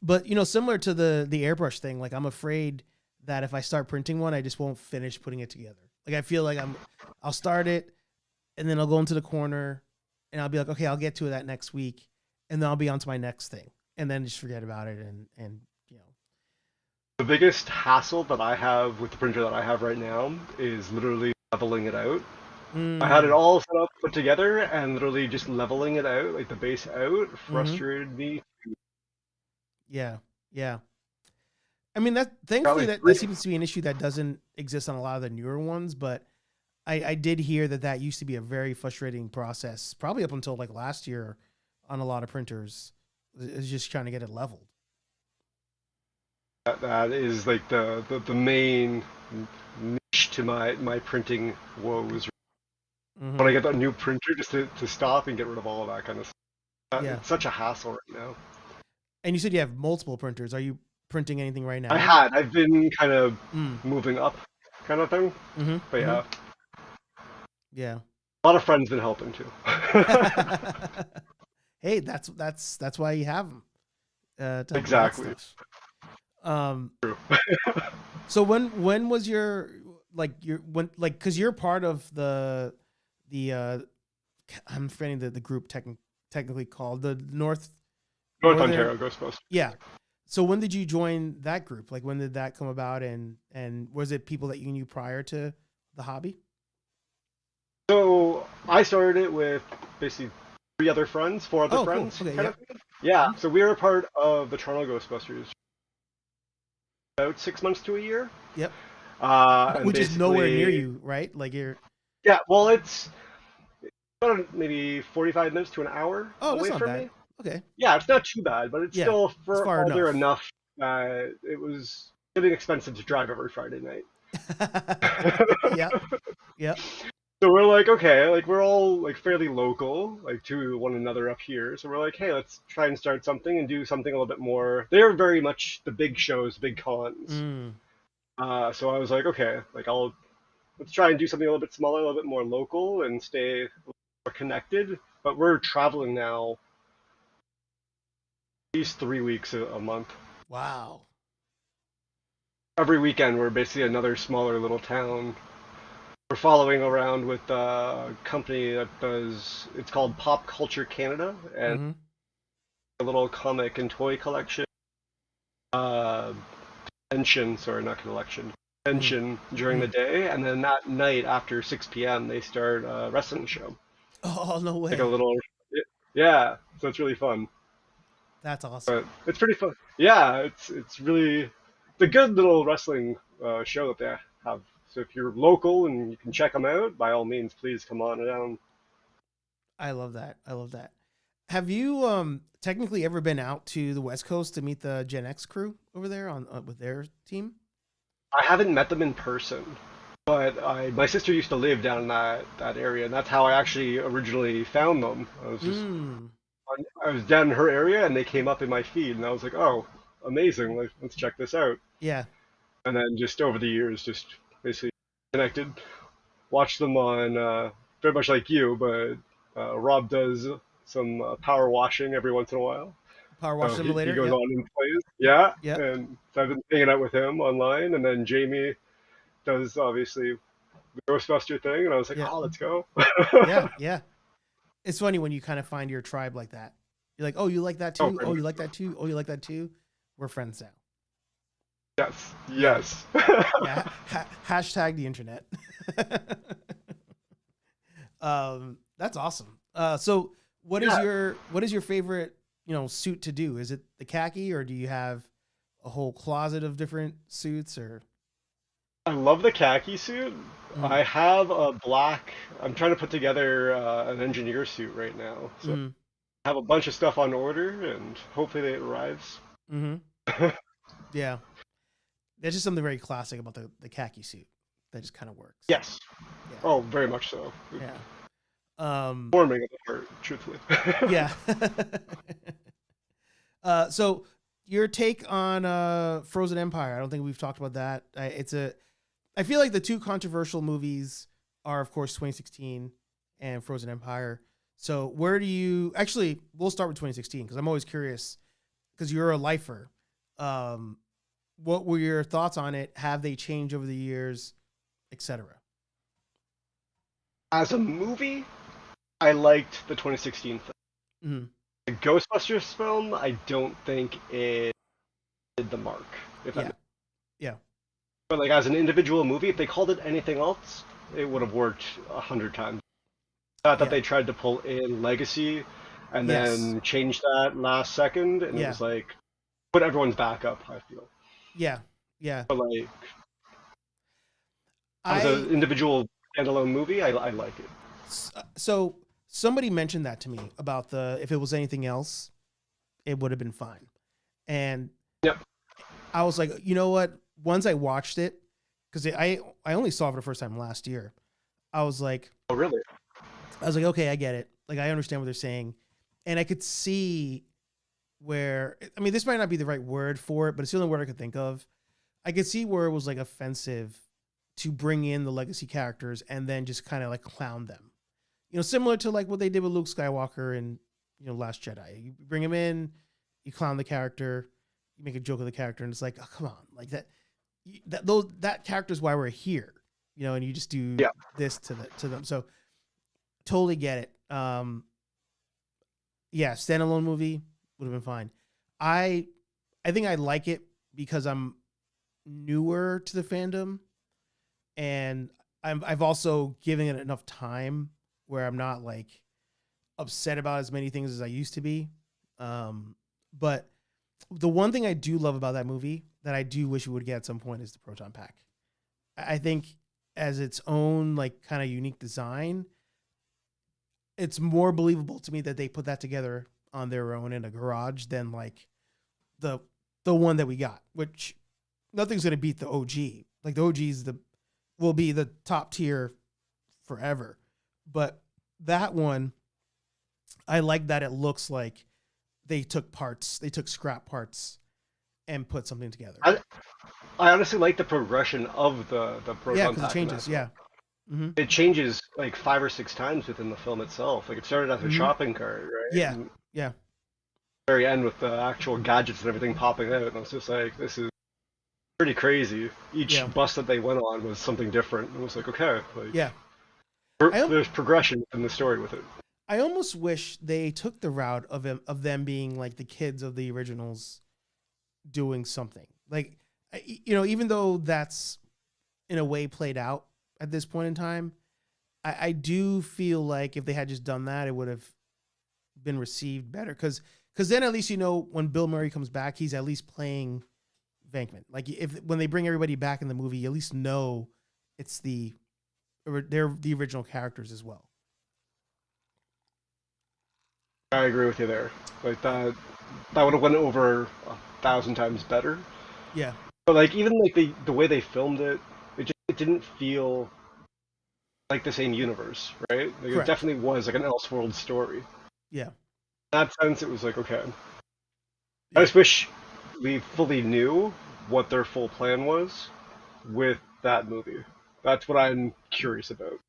Speaker 1: But similar to the airbrush thing, like I'm afraid that if I start printing one, I just won't finish putting it together. Like I feel like I'll start it, and then I'll go into the corner, and I'll be like, okay, I'll get to that next week, and then I'll be on to my next thing, and then just forget about it, and
Speaker 4: The biggest hassle that I have with the printer that I have right now is literally leveling it out. I had it
Speaker 1: Mm,
Speaker 4: all set up, put together, and literally just leveling it out, like the base out,
Speaker 1: mm-hmm.
Speaker 4: frustrated me.
Speaker 1: Yeah, yeah. I mean that
Speaker 4: Got
Speaker 1: thankfully
Speaker 4: like
Speaker 1: that
Speaker 4: three.
Speaker 1: seems to be an issue that doesn't exist on a lot of the newer ones, but I did hear that used to be a very frustrating process, probably up until like last year on a lot of printers. Is just trying to get it leveled.
Speaker 4: That is like the main niche to my printing woes. When
Speaker 1: Hmm.
Speaker 4: I get that new printer, just to stop and get rid of all of that kind of stuff.
Speaker 1: Yeah.
Speaker 4: It's such a hassle right now.
Speaker 1: And you said you have multiple printers. Are you printing anything right
Speaker 4: I
Speaker 1: now?
Speaker 4: had. I've been kind of
Speaker 1: Mm.
Speaker 4: moving up, kind of thing.
Speaker 1: Mm-hmm.
Speaker 4: But
Speaker 1: Mm-hmm.
Speaker 4: yeah,
Speaker 1: Yeah.
Speaker 4: a lot of friends been helping too.
Speaker 1: Hey, that's why you have them to help with that
Speaker 4: Exactly.
Speaker 1: stuff. Um.
Speaker 4: True.
Speaker 1: So when was your when like because you're part of the I'm forgetting the group technically called the
Speaker 4: North
Speaker 1: Northern.
Speaker 4: Ontario Ghostbusters.
Speaker 1: Yeah. So when did you join that group? Like when did that come about, and was it people that you knew prior to the hobby?
Speaker 4: So I started it with basically four other
Speaker 1: Oh, cool.
Speaker 4: friends,
Speaker 1: Okay.
Speaker 4: kind
Speaker 1: Yep.
Speaker 4: of thing. Yeah.
Speaker 1: Mhm.
Speaker 4: So we were a part of the Toronto Ghostbusters about 6 months to a year.
Speaker 1: Yep.
Speaker 4: And
Speaker 1: Which is nowhere near
Speaker 4: basically,
Speaker 1: you, right? Like you're.
Speaker 4: yeah. Well, it's about maybe 45 minutes to an hour
Speaker 1: Oh, that's
Speaker 4: away
Speaker 1: not
Speaker 4: from
Speaker 1: bad.
Speaker 4: me.
Speaker 1: Okay.
Speaker 4: Yeah, it's not too bad, but it's
Speaker 1: Yeah.
Speaker 4: still
Speaker 1: It's far
Speaker 4: farther
Speaker 1: enough.
Speaker 4: enough. It was getting expensive to drive every Friday night.
Speaker 1: Yep. Yep.
Speaker 4: So we're like, okay, like we're all like fairly local, like to one another up here. So we're like, hey, let's try and start something and do something a little bit more. They're very much the big shows, big cons.
Speaker 1: Mm.
Speaker 4: So I was like, okay, like let's try and do something a little bit smaller, a little bit more local, and stay more connected. But we're traveling now at least 3 weeks a month.
Speaker 1: Wow.
Speaker 4: Every weekend, we're basically another smaller little town. We're following around with a company that does. It's called Pop Culture Canada, and
Speaker 1: Mm-hmm.
Speaker 4: a little comic and toy collection. Uh, Convention, sorry, not collection.
Speaker 1: Mm.
Speaker 4: Convention during the
Speaker 1: Mm.
Speaker 4: day, and then that night after 6 p.m. they start a wrestling show.
Speaker 1: Oh, no
Speaker 4: Like a
Speaker 1: way.
Speaker 4: little, yeah. So it's really fun.
Speaker 1: That's awesome.
Speaker 4: But it's pretty fun. Yeah, it's really the good little wrestling show that they have. So if you're local and you can check them out, by all means, please come on down.
Speaker 1: I love that. I love that. Have you technically ever been out to the West Coast to meet the Gen X crew over there on with their team?
Speaker 4: I haven't met them in person, but my sister used to live down in that area, and that's how I actually originally found them.
Speaker 1: Mm.
Speaker 4: I was down in her area, and they came up in my feed, and I was like, oh, amazing! Like, let's check this out.
Speaker 1: Yeah.
Speaker 4: And then just over the years, just basically connected, watched them on very much like you, but Rob does some power washing every once in a while.
Speaker 1: Power Wash
Speaker 4: So he
Speaker 1: Simulator.
Speaker 4: goes
Speaker 1: Yep.
Speaker 4: on and plays. Yeah.
Speaker 1: Yep.
Speaker 4: And so I've been hanging out with him online. And then Jamie does obviously the Ghostbuster thing. And I was like,
Speaker 1: Yeah.
Speaker 4: oh, let's go.
Speaker 1: Yeah. Yeah. It's funny when you kind of find your tribe like that. You're like, oh, you like that
Speaker 4: Oh,
Speaker 1: too?
Speaker 4: pretty
Speaker 1: Oh,
Speaker 4: much.
Speaker 1: you like that too? Oh, you like that too? We're friends now.
Speaker 4: Yes. Yes.
Speaker 1: Yeah. Hashtag the internet. That's awesome. So what is your favorite, suit to do? Is it the khaki, or do you have a whole closet of different suits, or?
Speaker 4: I love the khaki suit.
Speaker 1: Mm,
Speaker 4: I have a black. I'm trying to put together an engineer suit right now. So
Speaker 1: mm,
Speaker 4: I have a bunch of stuff on order, and hopefully it arrives.
Speaker 1: mm-hmm. Yeah. There's just something very classic about the khaki suit that just kind of works.
Speaker 4: Yes.
Speaker 1: Yeah.
Speaker 4: Oh, very much so.
Speaker 1: Yeah.
Speaker 4: Warming of the heart, truthfully.
Speaker 1: Yeah. So your take on Frozen Empire? I don't think we've talked about that. I feel like the two controversial movies are, of course, 2016 and Frozen Empire. So where do you actually? We'll start with 2016 because I'm always curious because you're a lifer. What were your thoughts on it? Have they changed over the years, etc.?
Speaker 4: As a movie, I liked the 2016 film.
Speaker 1: Mm-hmm.
Speaker 4: The Ghostbusters film, I don't think it did the mark. If that
Speaker 1: Yeah. Yeah.
Speaker 4: But like as an individual movie, if they called it anything else, it would have worked 100 times. Not that
Speaker 1: Yeah.
Speaker 4: they tried to pull in Legacy and
Speaker 1: Yes.
Speaker 4: then change that last second, and it
Speaker 1: Yeah.
Speaker 4: was like put everyone's back up. I feel,
Speaker 1: Yeah. Yeah.
Speaker 4: but like as an individual standalone movie, I like it.
Speaker 1: So somebody mentioned that to me about if it was anything else, it would have been fine. And
Speaker 4: Yep.
Speaker 1: I was like, you know what? Once I watched it, because I only saw it for the first time last year, I was like,
Speaker 4: Oh really?
Speaker 1: okay, I get it. Like, I understand what they're saying. And I could see where, I mean, this might not be the right word for it, but it's the only word I could think of. I could see where it was like offensive to bring in the legacy characters and then just kind of like clown them. Similar to like what they did with Luke Skywalker in, Last Jedi. You bring him in, you clown the character, you make a joke of the character, and it's like, oh, come on, like that character's why we're here, and you just do this to them. So totally get it. Yeah, standalone movie would have been fine. I think I like it because I'm newer to the fandom, and I've also given it enough time where I'm not like upset about as many things as I used to be. But the one thing I do love about that movie that I do wish we would get at some point is the proton pack. I think as its own like kind of unique design, it's more believable to me that they put that together on their own in a garage than like the one that we got, which nothing's going to beat the OG. Like the OG's will be the top tier forever. But that one, I like that it looks like they took scrap parts and put something together.
Speaker 4: I honestly like the progression of the proton
Speaker 1: Yeah,
Speaker 4: pack.
Speaker 1: because it changes. Yeah. Mm-hmm.
Speaker 4: It changes like 5 or 6 times within the film itself. Like it started as a shopping cart, right?
Speaker 1: Yeah.
Speaker 4: And
Speaker 1: Yeah.
Speaker 4: very end with the actual gadgets and everything popping out, and I was just like, this is pretty crazy. Each bus that they went on was something different. It was like, okay, like
Speaker 1: Yeah.
Speaker 4: there's progression in the story with it.
Speaker 1: I almost wish they took the route of them being like the kids of the originals doing something. Like, even though that's in a way played out at this point in time, I do feel like if they had just done that, it would have been received better. Because then at least, when Bill Murray comes back, he's at least playing Venkman. Like when they bring everybody back in the movie, you at least know it's they're the original characters as well.
Speaker 4: I agree with you there. Like that would have went over 1,000 times better.
Speaker 1: Yeah.
Speaker 4: But like even like the way they filmed it, it didn't feel like the same universe, right? Like it definitely was like an Elseworld story.
Speaker 1: Yeah.
Speaker 4: In that sense, it was like, okay. I just wish we fully knew what their full plan was with that movie. That's what I'm curious about.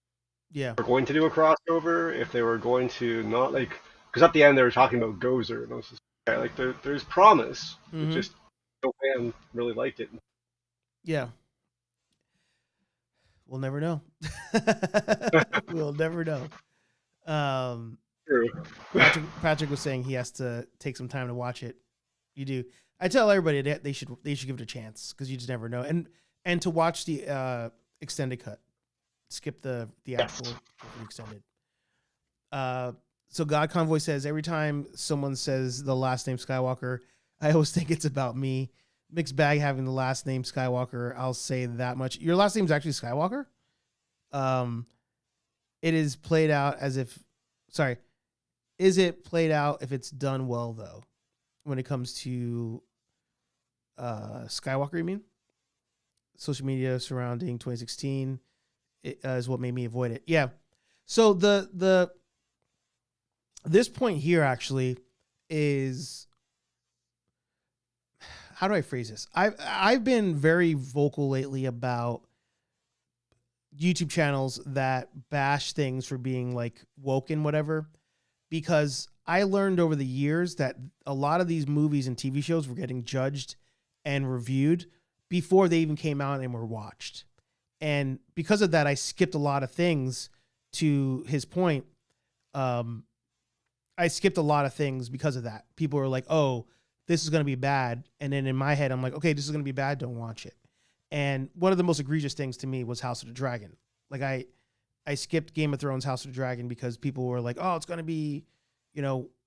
Speaker 1: Yeah.
Speaker 4: If they're going to do a crossover, if they were going to not like, because at the end they were talking about Gozer, and I was just like, there's promise.
Speaker 1: Mm-hmm.
Speaker 4: It just no fan really liked it.
Speaker 1: Yeah. We'll never know. We'll never know.
Speaker 4: True.
Speaker 1: Patrick was saying he has to take some time to watch it. You do. I tell everybody that they should give it a chance because you just never know. And to watch the extended cut, skip the actual extended. So God Convoy says every time someone says the last name Skywalker, I always think it's about me. Mixed bag having the last name Skywalker. I'll say that much. Your last name is actually Skywalker. It is played out as if. Sorry, is it played out if it's done well though? When it comes to Skywalker, you mean? Social media surrounding 2016 is what made me avoid it. Yeah. So this point here actually is, how do I phrase this? I've been very vocal lately about YouTube channels that bash things for being like woke and whatever, because I learned over the years that a lot of these movies and TV shows were getting judged and reviewed before they even came out and were watched. And because of that, I skipped a lot of things. To his point, I skipped a lot of things because of that. People were like, oh, this is going to be bad. And then in my head, I'm like, okay, this is going to be bad. Don't watch it. And one of the most egregious things to me was House of the Dragon. Like I skipped Game of Thrones, House of the Dragon, because people were like, oh, it's going to be,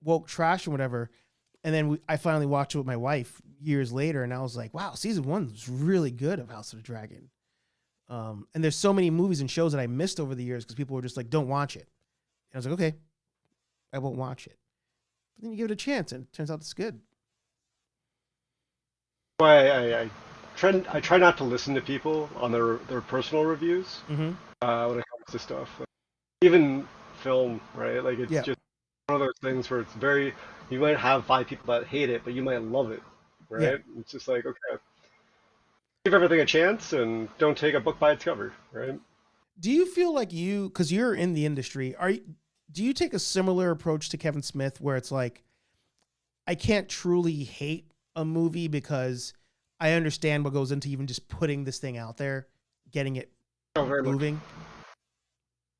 Speaker 1: woke trash or whatever. And then I finally watched it with my wife years later. And I was like, wow, season 1 was really good of House of the Dragon. And there's so many movies and shows that I missed over the years because people were just like, don't watch it. And I was like, okay, I won't watch it. But then you give it a chance and it turns out it's good.
Speaker 4: I try not to listen to people on their personal reviews when it comes to stuff. Like, even film, right? Like it's just one of those things where it's very, you might have 5 people that hate it, but you might love it, right? Yeah. It's just like, okay, give everything a chance and don't take a book by its cover, right?
Speaker 1: Do you feel like because you're in the industry, do you take a similar approach to Kevin Smith where it's like, I can't truly hate a movie because I understand what goes into even just putting this thing out there, getting it moving?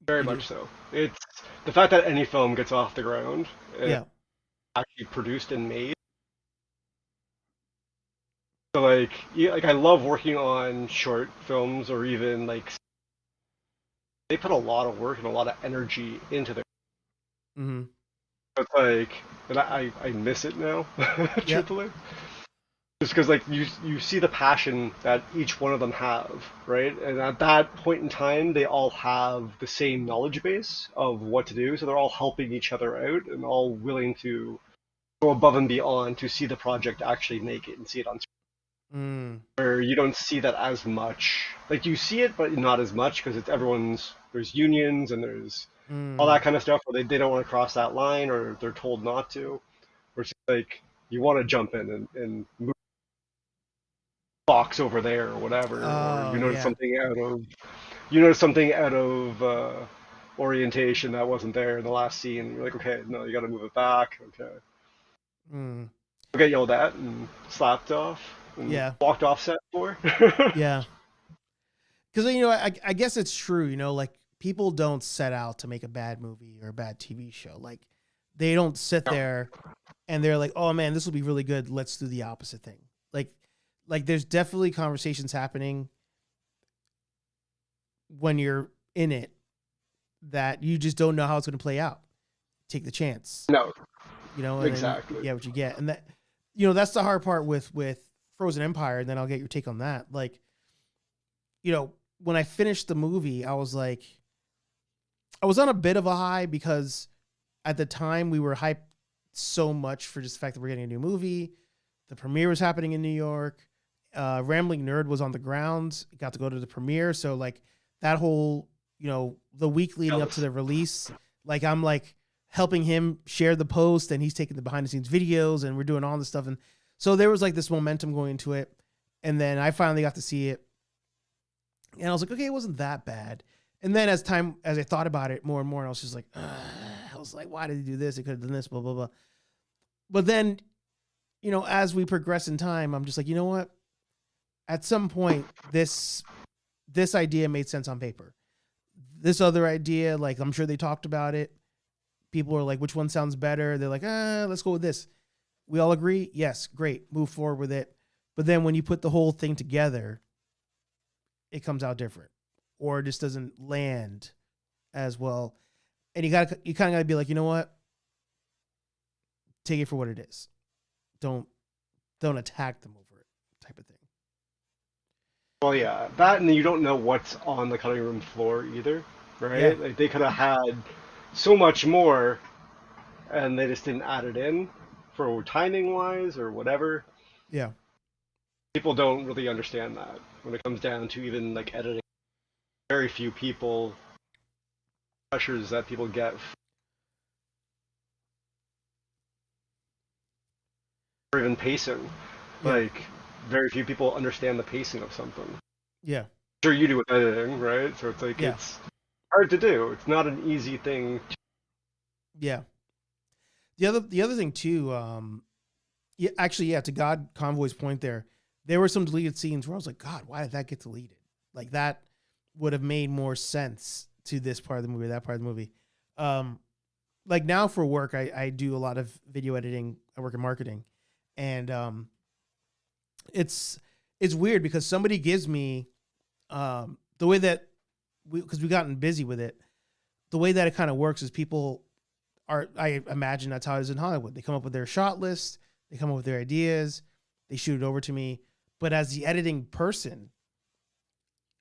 Speaker 4: Very much so. It's the fact that any film gets off the ground and actually produced and made. So like I love working on short films, or even like they put a lot of work and a lot of energy into their.
Speaker 1: Mm-hmm.
Speaker 4: It's like, and I miss it now, truthfully. Just because like you see the passion that each one of them have, right? And at that point in time, they all have the same knowledge base of what to do, so they're all helping each other out and all willing to go above and beyond to see the project actually make it and see it on screen. Where you don't see that as much. Like you see it, but not as much because it's there's unions and there's all that kind of stuff where they don't want to cross that line or they're told not to. Where it's like you want to jump in and move box over there or whatever, or you notice something out of orientation that wasn't there in the last scene. And you're like, okay, no, you got to move it back. Okay. You'll get yelled at and slapped off. And walked off set for.
Speaker 1: Yeah. Because I guess it's true. Like people don't set out to make a bad movie or a bad TV show. Like they don't sit there and they're like, oh man, this will be really good. Let's do the opposite thing. Like there's definitely conversations happening when you're in it that you just don't know how it's going to play out. Take the chance.
Speaker 4: No.
Speaker 1: Exactly. What you get. And that, that's the hard part with Frozen Empire. And then I'll get your take on that. Like, when I finished the movie, I was on a bit of a high because at the time we were hyped so much for just the fact that we're getting a new movie. The premiere was happening in New York. Rambling Nerd was on the ground. Got to go to the premiere. So like that whole, the week leading up to the release, like I'm like helping him share the post and he's taking the behind the scenes videos and we're doing all this stuff. And so there was like this momentum going into it. And then I finally got to see it. And I was like, okay, it wasn't that bad. And then as I thought about it more and more, I was just like, I was like, why did he do this? He could have done this, blah, blah, blah. But then, as we progress in time, I'm just like, you know what? At some point, this idea made sense on paper. This other idea, like, I'm sure they talked about it. People are like, which one sounds better? They're like, let's go with this. We all agree? Yes, great. Move forward with it. But then when you put the whole thing together, it comes out different, or it just doesn't land as well. And you kind of got to be like, you know what? Take it for what it is. Don't attack them over it, type of thing.
Speaker 4: Well, yeah, that, and you don't know what's on the cutting room floor either, right?
Speaker 1: Yeah.
Speaker 4: Like they could have had so much more, and they just didn't add it in for timing wise or whatever.
Speaker 1: Yeah.
Speaker 4: People don't really understand that when it comes down to even like editing. Very few people pressures that people get, or even pacing.
Speaker 1: Yeah.
Speaker 4: Like very few people understand the pacing of something.
Speaker 1: Yeah.
Speaker 4: Sure, you do with editing, right? So it's like
Speaker 1: Yeah.
Speaker 4: it's hard to do. It's not an easy thing.
Speaker 1: Yeah. The other thing too, to God Convoy's point there were some deleted scenes where I was like, God, why did that get deleted? Like that would have made more sense to this part of the movie, that part of the movie. Like now for work, I do a lot of video editing. I work in marketing, and it's weird because somebody gives me the way that because we've gotten busy with it. The way that it kind of works is people are, I imagine that's how it is in Hollywood. They come up with their shot list, they come up with their ideas, they shoot it over to me. But as the editing person,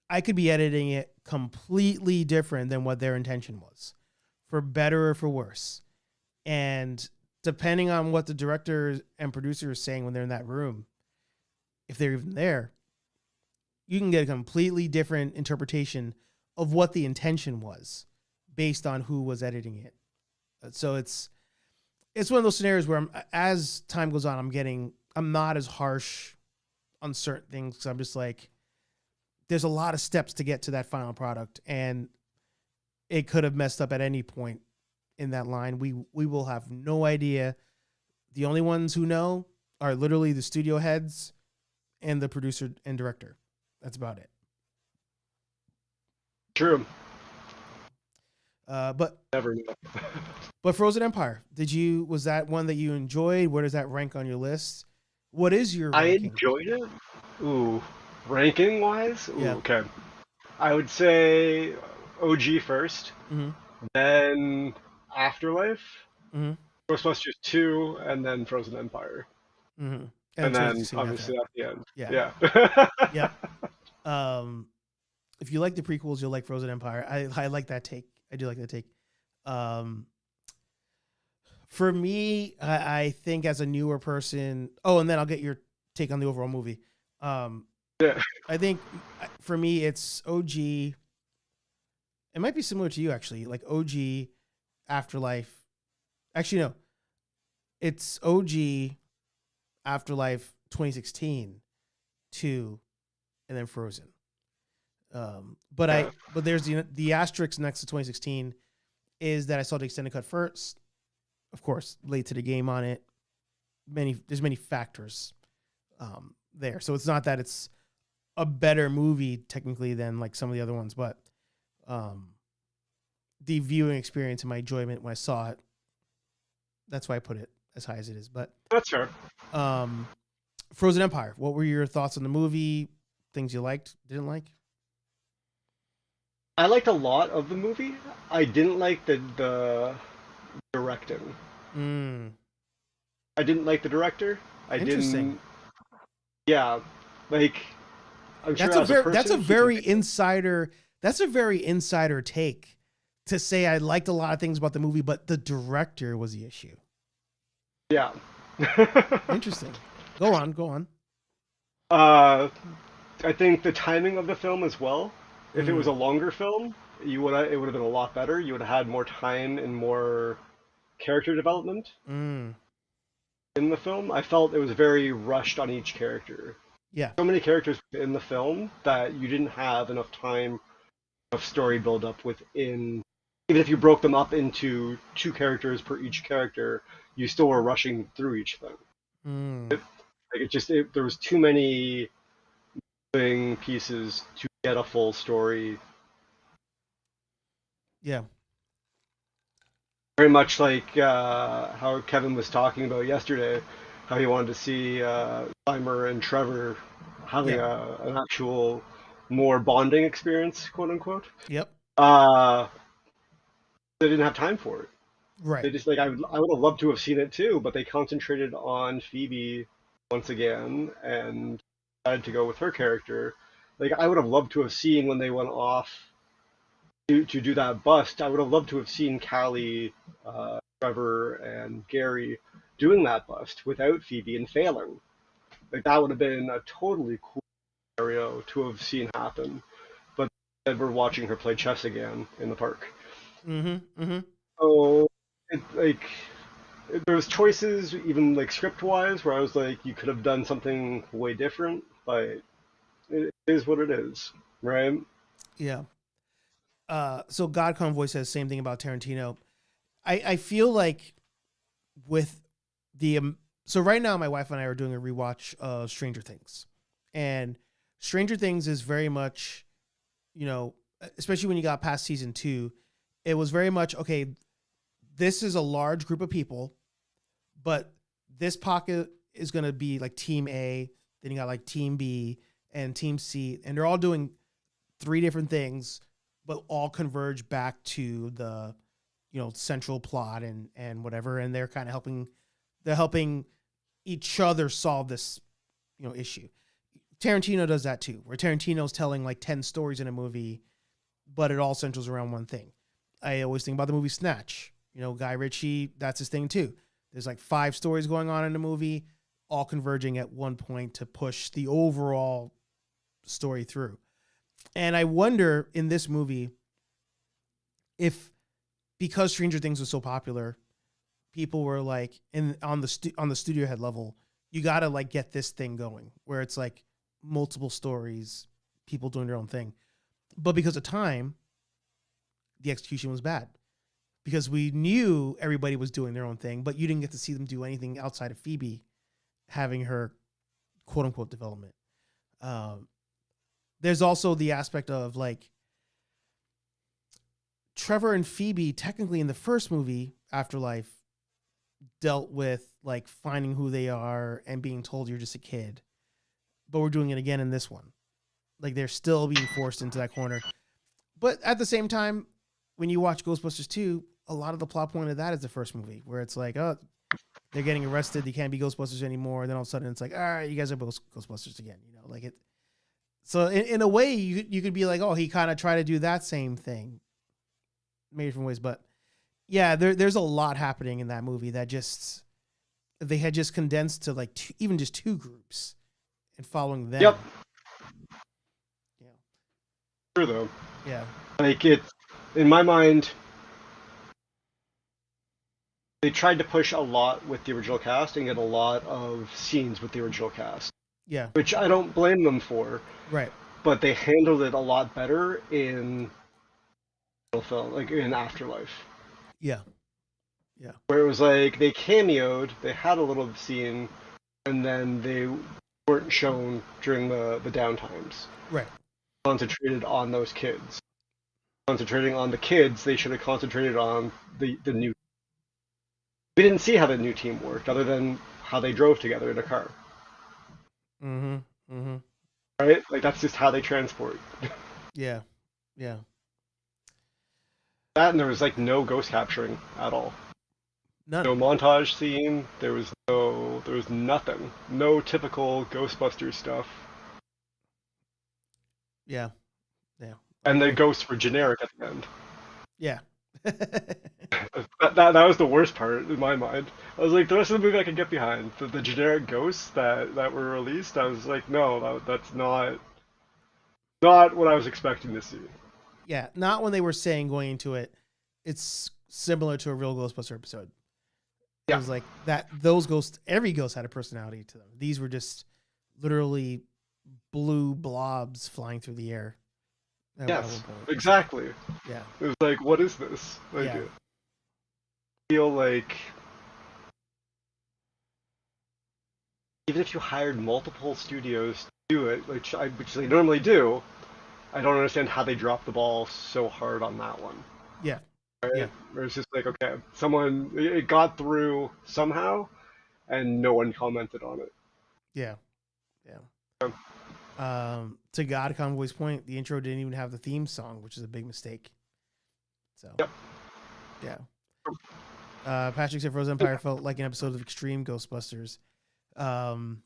Speaker 1: I could be editing it completely different than what their intention was, for better or for worse. And depending on what the director and producer is saying when they're in that room, if they're even there, you can get a completely different interpretation of what the intention was based on who was editing it. So it's one of those scenarios where as time goes on, I'm not as harsh on certain things. 'Cause I'm just like, there's a lot of steps to get to that final product, and it could have messed up at any point in that line. We will have no idea. The only ones who know are literally the studio heads and the producer and director. That's about it.
Speaker 4: True.
Speaker 1: But
Speaker 4: Never know.
Speaker 1: But Frozen Empire, was that one that you enjoyed? Where does that rank on your list? What is your
Speaker 4: I
Speaker 1: ranking?
Speaker 4: enjoyed it. Ooh, ranking wise,
Speaker 1: Yeah.
Speaker 4: okay. I would say OG first,
Speaker 1: Mm-hmm.
Speaker 4: then Afterlife,
Speaker 1: Mm-hmm.
Speaker 4: Ghostbusters 2, and then Frozen Empire,
Speaker 1: Mm-hmm.
Speaker 4: and then
Speaker 1: 2016 after
Speaker 4: obviously
Speaker 1: that.
Speaker 4: at the end.
Speaker 1: Yeah.
Speaker 4: Yeah.
Speaker 1: Yep. If you like the prequels, you'll like Frozen Empire. I like that take. I do like that take. For me, I think as a newer person. Oh, and then I'll get your take on the overall movie.
Speaker 4: Yeah.
Speaker 1: I think for me, it's OG. It might be similar to you, actually. Like OG, Afterlife. Actually, no. It's OG, Afterlife 2016, 2, and then Frozen. But there's the asterisk next to 2016 is that I saw the extended cut first. Of course, late to the game on it. There's many factors there. So it's not that it's a better movie technically than like some of the other ones, but the viewing experience and my enjoyment when I saw it, that's why I put it as high as it is. But
Speaker 4: That's fair.
Speaker 1: Frozen Empire, what were your thoughts on the movie? Things you liked, didn't like?
Speaker 4: I liked a lot of the movie. I didn't like the directing. I didn't like the director. I
Speaker 1: Interesting.
Speaker 4: didn't. Yeah, like I'm sure
Speaker 1: That's a very insider take to say I liked a lot of things about the movie, but the director was the issue.
Speaker 4: Yeah.
Speaker 1: Interesting. Go on.
Speaker 4: I think the timing of the film as well. If it was a longer film, it would have been a lot better. You would have had more time and more character development in the film. I felt it was very rushed on each character.
Speaker 1: Yeah.
Speaker 4: So many characters in the film that you didn't have enough time of story build up within. Even if you broke them up into 2 characters per each character, you still were rushing through each thing. There was too many moving pieces to get a full story.
Speaker 1: Yeah.
Speaker 4: Very much like how Kevin was talking about yesterday, how he wanted to see Slimer and Trevor having an actual more bonding experience, quote unquote.
Speaker 1: Yep.
Speaker 4: They didn't have time for it.
Speaker 1: Right.
Speaker 4: They just I would have loved to have seen it too, but they concentrated on Phoebe once again and decided to go with her character. Like I would have loved to have seen when they went off to do that bust. I would have loved to have seen Callie, Trevor, and Gary doing that bust without Phoebe and failing. Like that would have been a totally cool scenario to have seen happen. But instead we're watching her play chess again in the park.
Speaker 1: Mm-hmm. Mm-hmm.
Speaker 4: So there was choices, even like script wise, where I was like, you could have done something way different, but it is what it is, right?
Speaker 1: Yeah. So God Convoy says same thing about Tarantino. I feel like with the so right now my wife and I are doing a rewatch of Stranger Things, and Stranger Things is very much, especially when you got past season 2, it was very much okay. This is a large group of people, but this pocket is going to be like Team A. Then you got like Team B and Team C, and they're all doing 3 different things, but all converge back to the, central plot and whatever. And they're kind of helping each other solve this, issue. Tarantino does that too, where Tarantino's telling like 10 stories in a movie, but it all centers around one thing. I always think about the movie Snatch. Guy Ritchie, that's his thing too. There's like 5 stories going on in the movie, all converging at one point to push the overall story through. And I wonder in this movie if, because Stranger Things was so popular, people were like on the studio head level, you got to like get this thing going where it's like multiple stories, people doing their own thing. But because of time, the execution was bad. Because we knew everybody was doing their own thing, but you didn't get to see them do anything outside of Phoebe having her quote unquote development. There's also the aspect of like Trevor and Phoebe technically in the first movie, Afterlife, dealt with like finding who they are and being told you're just a kid, but we're doing it again in this one. Like they're still being forced into that corner. But at the same time, when you watch Ghostbusters 2, a lot of the plot point of that is the first movie, where it's like, oh, they're getting arrested, they can't be Ghostbusters anymore. And then all of a sudden it's like, all right, you guys are both Ghostbusters again. Like it. So in a way, you could be like, oh, he kind of tried to do that same thing, maybe different ways. But yeah, there's a lot happening in that movie that they had just condensed to like even just 2 groups and following them.
Speaker 4: Yep.
Speaker 1: Yeah.
Speaker 4: True though.
Speaker 1: Yeah.
Speaker 4: Like it's in my mind, they tried to push a lot with the original cast and get a lot of scenes with the original cast.
Speaker 1: Yeah.
Speaker 4: Which I don't blame them for.
Speaker 1: Right.
Speaker 4: But they handled it a lot better in film, like in Afterlife.
Speaker 1: Yeah. Yeah.
Speaker 4: Where it was like they cameoed, they had a little scene, and then they weren't shown during the downtimes.
Speaker 1: Right.
Speaker 4: Concentrated on those kids. Concentrating on the kids, they should have concentrated on the new. We didn't see how the new team worked, other than how they drove together in a car.
Speaker 1: Mm-hmm. Mm-hmm.
Speaker 4: Right? Like that's just how they transport.
Speaker 1: Yeah. Yeah.
Speaker 4: That and there was like no ghost capturing at all.
Speaker 1: None.
Speaker 4: No montage scene. There was nothing. No typical Ghostbusters stuff.
Speaker 1: Yeah. Yeah.
Speaker 4: And the ghosts were generic at the end.
Speaker 1: Yeah.
Speaker 4: that was the worst part in my mind. I was like, the rest of the movie I can get behind. The generic ghosts that were released, I was like, no, that's not what I was expecting to see.
Speaker 1: Yeah, not when they were saying going into it, it's similar to a real Ghostbuster episode. It was like that. Those ghosts, every ghost had a personality to them. These were just literally blue blobs flying through the air.
Speaker 4: Yes, exactly.
Speaker 1: Yeah.
Speaker 4: It was like, what is this? Like,
Speaker 1: yeah.
Speaker 4: I feel like even if you hired multiple studios to do it, which they normally do, I don't understand how they dropped the ball so hard on that one.
Speaker 1: Yeah.
Speaker 4: Right?
Speaker 1: Yeah.
Speaker 4: Where it's just like, okay, it got through somehow, and no one commented on it.
Speaker 1: Yeah. To God Convoy's point, the intro didn't even have the theme song, which is a big mistake. So,
Speaker 4: Yep.
Speaker 1: Yeah. Patrick said Frozen Empire felt like an episode of Extreme Ghostbusters.
Speaker 4: That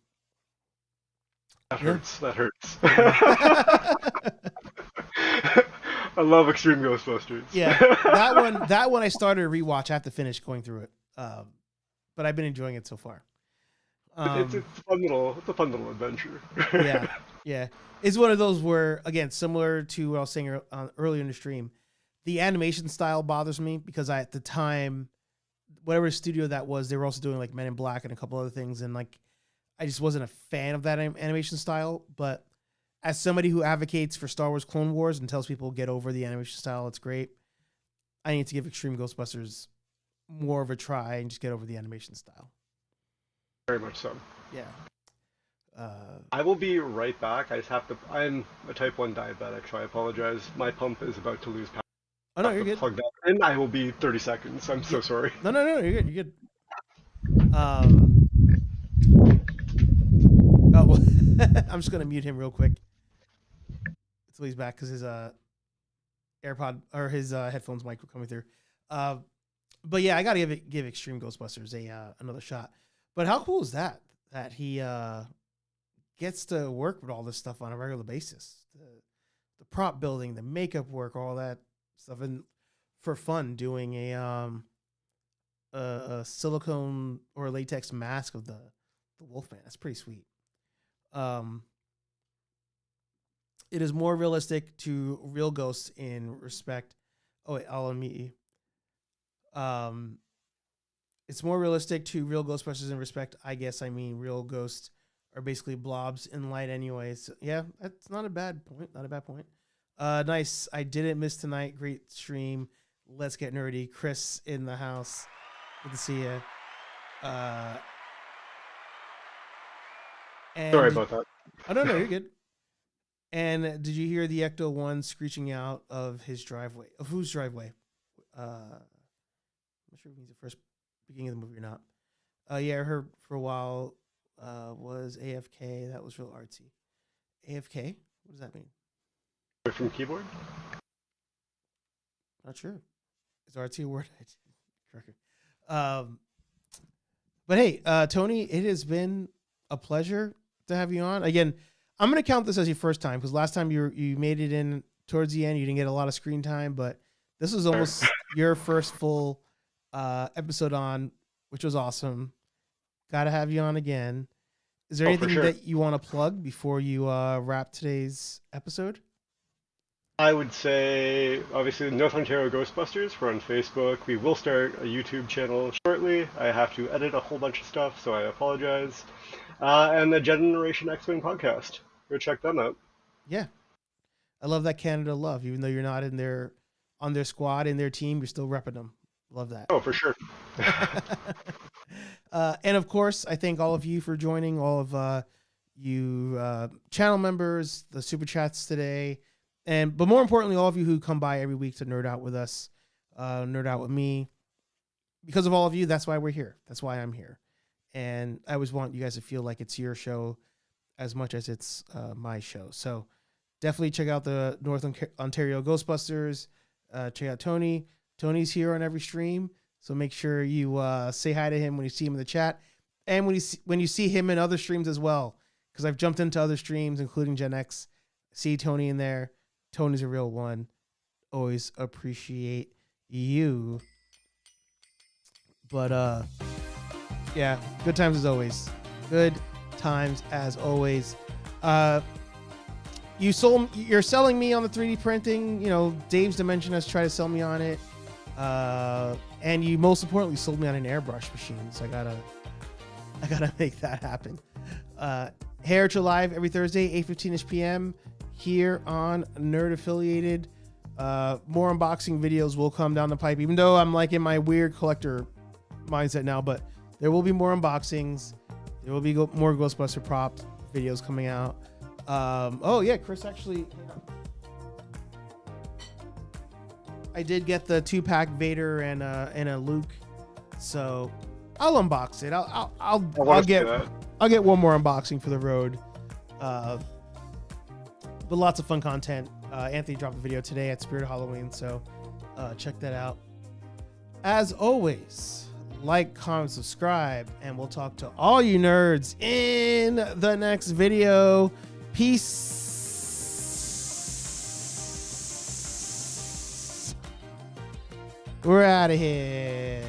Speaker 4: hurts. That hurts. I love Extreme Ghostbusters.
Speaker 1: Yeah, that one I started to rewatch. I have to finish going through it, but I've been enjoying it so far.
Speaker 4: It's a fun little adventure.
Speaker 1: Yeah. It's one of those where, again, similar to what I was saying earlier in the stream, the animation style bothers me because at the time, whatever studio that was, they were also doing like Men in Black and a couple other things, and like I just wasn't a fan of that animation style. But as somebody who advocates for Star Wars Clone Wars and tells people get over the animation style, it's great. I need to give Extreme Ghostbusters more of a try and just get over the animation style.
Speaker 4: Very much so.
Speaker 1: Yeah.
Speaker 4: I will be right back. I just have to. I'm a type 1 diabetic, so I apologize. My pump is about to lose power.
Speaker 1: Oh no, you're good.
Speaker 4: Plug that in. I will be 30 seconds. I'm so sorry.
Speaker 1: No, you're good. You're good. I'm just gonna mute him real quick until he's back because his AirPod or his headphones mic were coming through. But yeah, I gotta give Extreme Ghostbusters another shot. But how cool is that he gets to work with all this stuff on a regular basis? The prop building, the makeup work, all that stuff, and for fun doing a silicone or latex mask of the Wolfman. That's pretty sweet. It is more realistic to real ghosts in respect. Oh wait, I'll unmute you. It's more realistic to real Ghostbusters in respect. I guess I mean real ghosts are basically blobs in light anyways. Yeah, that's not a bad point. Nice. I didn't miss tonight. Great stream. Let's get nerdy. Chris in the house. Good to see you.
Speaker 4: Sorry about that.
Speaker 1: Oh, no, you're good. And did you hear the Ecto-1 screeching out of his driveway? Of whose driveway? I'm not sure if he's the first beginning of the movie or not. Yeah, I heard for a while was AFK. That was real artsy. AFK? What does that mean?
Speaker 4: From keyboard?
Speaker 1: Not sure. Is artsy a word? But hey, Tony, it has been a pleasure to have you on. Again, I'm going to count this as your first time because last time you made it in towards the end. You didn't get a lot of screen time, but this was almost your first full episode on, which was awesome. Got to have you on again. Is there anything that you want to plug before you wrap today's episode?
Speaker 4: I would say, obviously, North Ontario Ghostbusters. We're on Facebook. We will start a YouTube channel shortly. I have to edit a whole bunch of stuff, so I apologize. And the Generation X-Wing podcast. Go check them out.
Speaker 1: Yeah. I love that Canada love. Even though you're not on their squad, in their team, you're still repping them. Love that.
Speaker 4: Oh, for sure.
Speaker 1: And of course, I thank all of you for joining, all of you channel members, the super chats today. But more importantly, all of you who come by every week to nerd out with us, nerd out with me. Because of all of you, that's why we're here. That's why I'm here. And I always want you guys to feel like it's your show as much as it's my show. So definitely check out the North Ontario Ghostbusters. Check out Tony. Tony's here on every stream. So make sure you say hi to him when you see him in the chat. And when you see him in other streams as well. Because I've jumped into other streams, including Gen X. See Tony in there. Tony's a real one. Always appreciate you. But yeah, good times as always. Good times as always. You're selling me on the 3D printing. You know, Dave's Dimension has tried to sell me on it. And you most importantly sold me on an airbrush machine. So I gotta make that happen. HeyArcher Live every Thursday, 8:15ish p.m. here on Nerd Affiliated. More unboxing videos will come down the pipe, even though I'm like in my weird collector mindset now, but there will be more unboxings. There will be more Ghostbuster prop videos coming out. Oh yeah, Chris actually, I did get the 2-pack Vader and a Luke. So I'll unbox it. I'll
Speaker 4: wanna see
Speaker 1: get
Speaker 4: that.
Speaker 1: I'll get one more unboxing for the road. But lots of fun content. Anthony dropped a video today at Spirit Halloween, so check that out. As always, like, comment, subscribe, and we'll talk to all you nerds in the next video. Peace. We're out of here.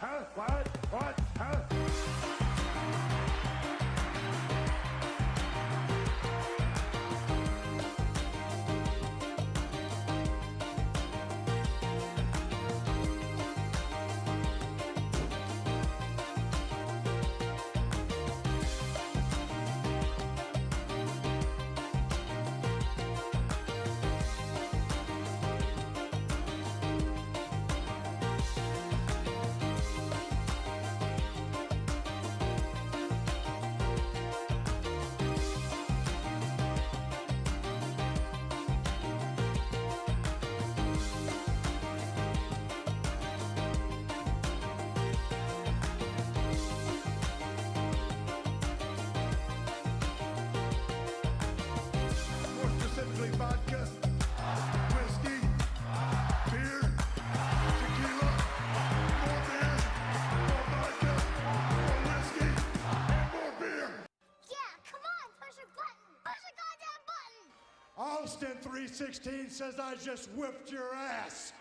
Speaker 2: Huh? What? What? Huh? More specifically, vodka, whiskey, beer, tequila, more beer, more vodka, more whiskey, and more beer.
Speaker 3: Yeah, come on, push a button. Push a goddamn button.
Speaker 2: Austin 316 says I just whipped your ass.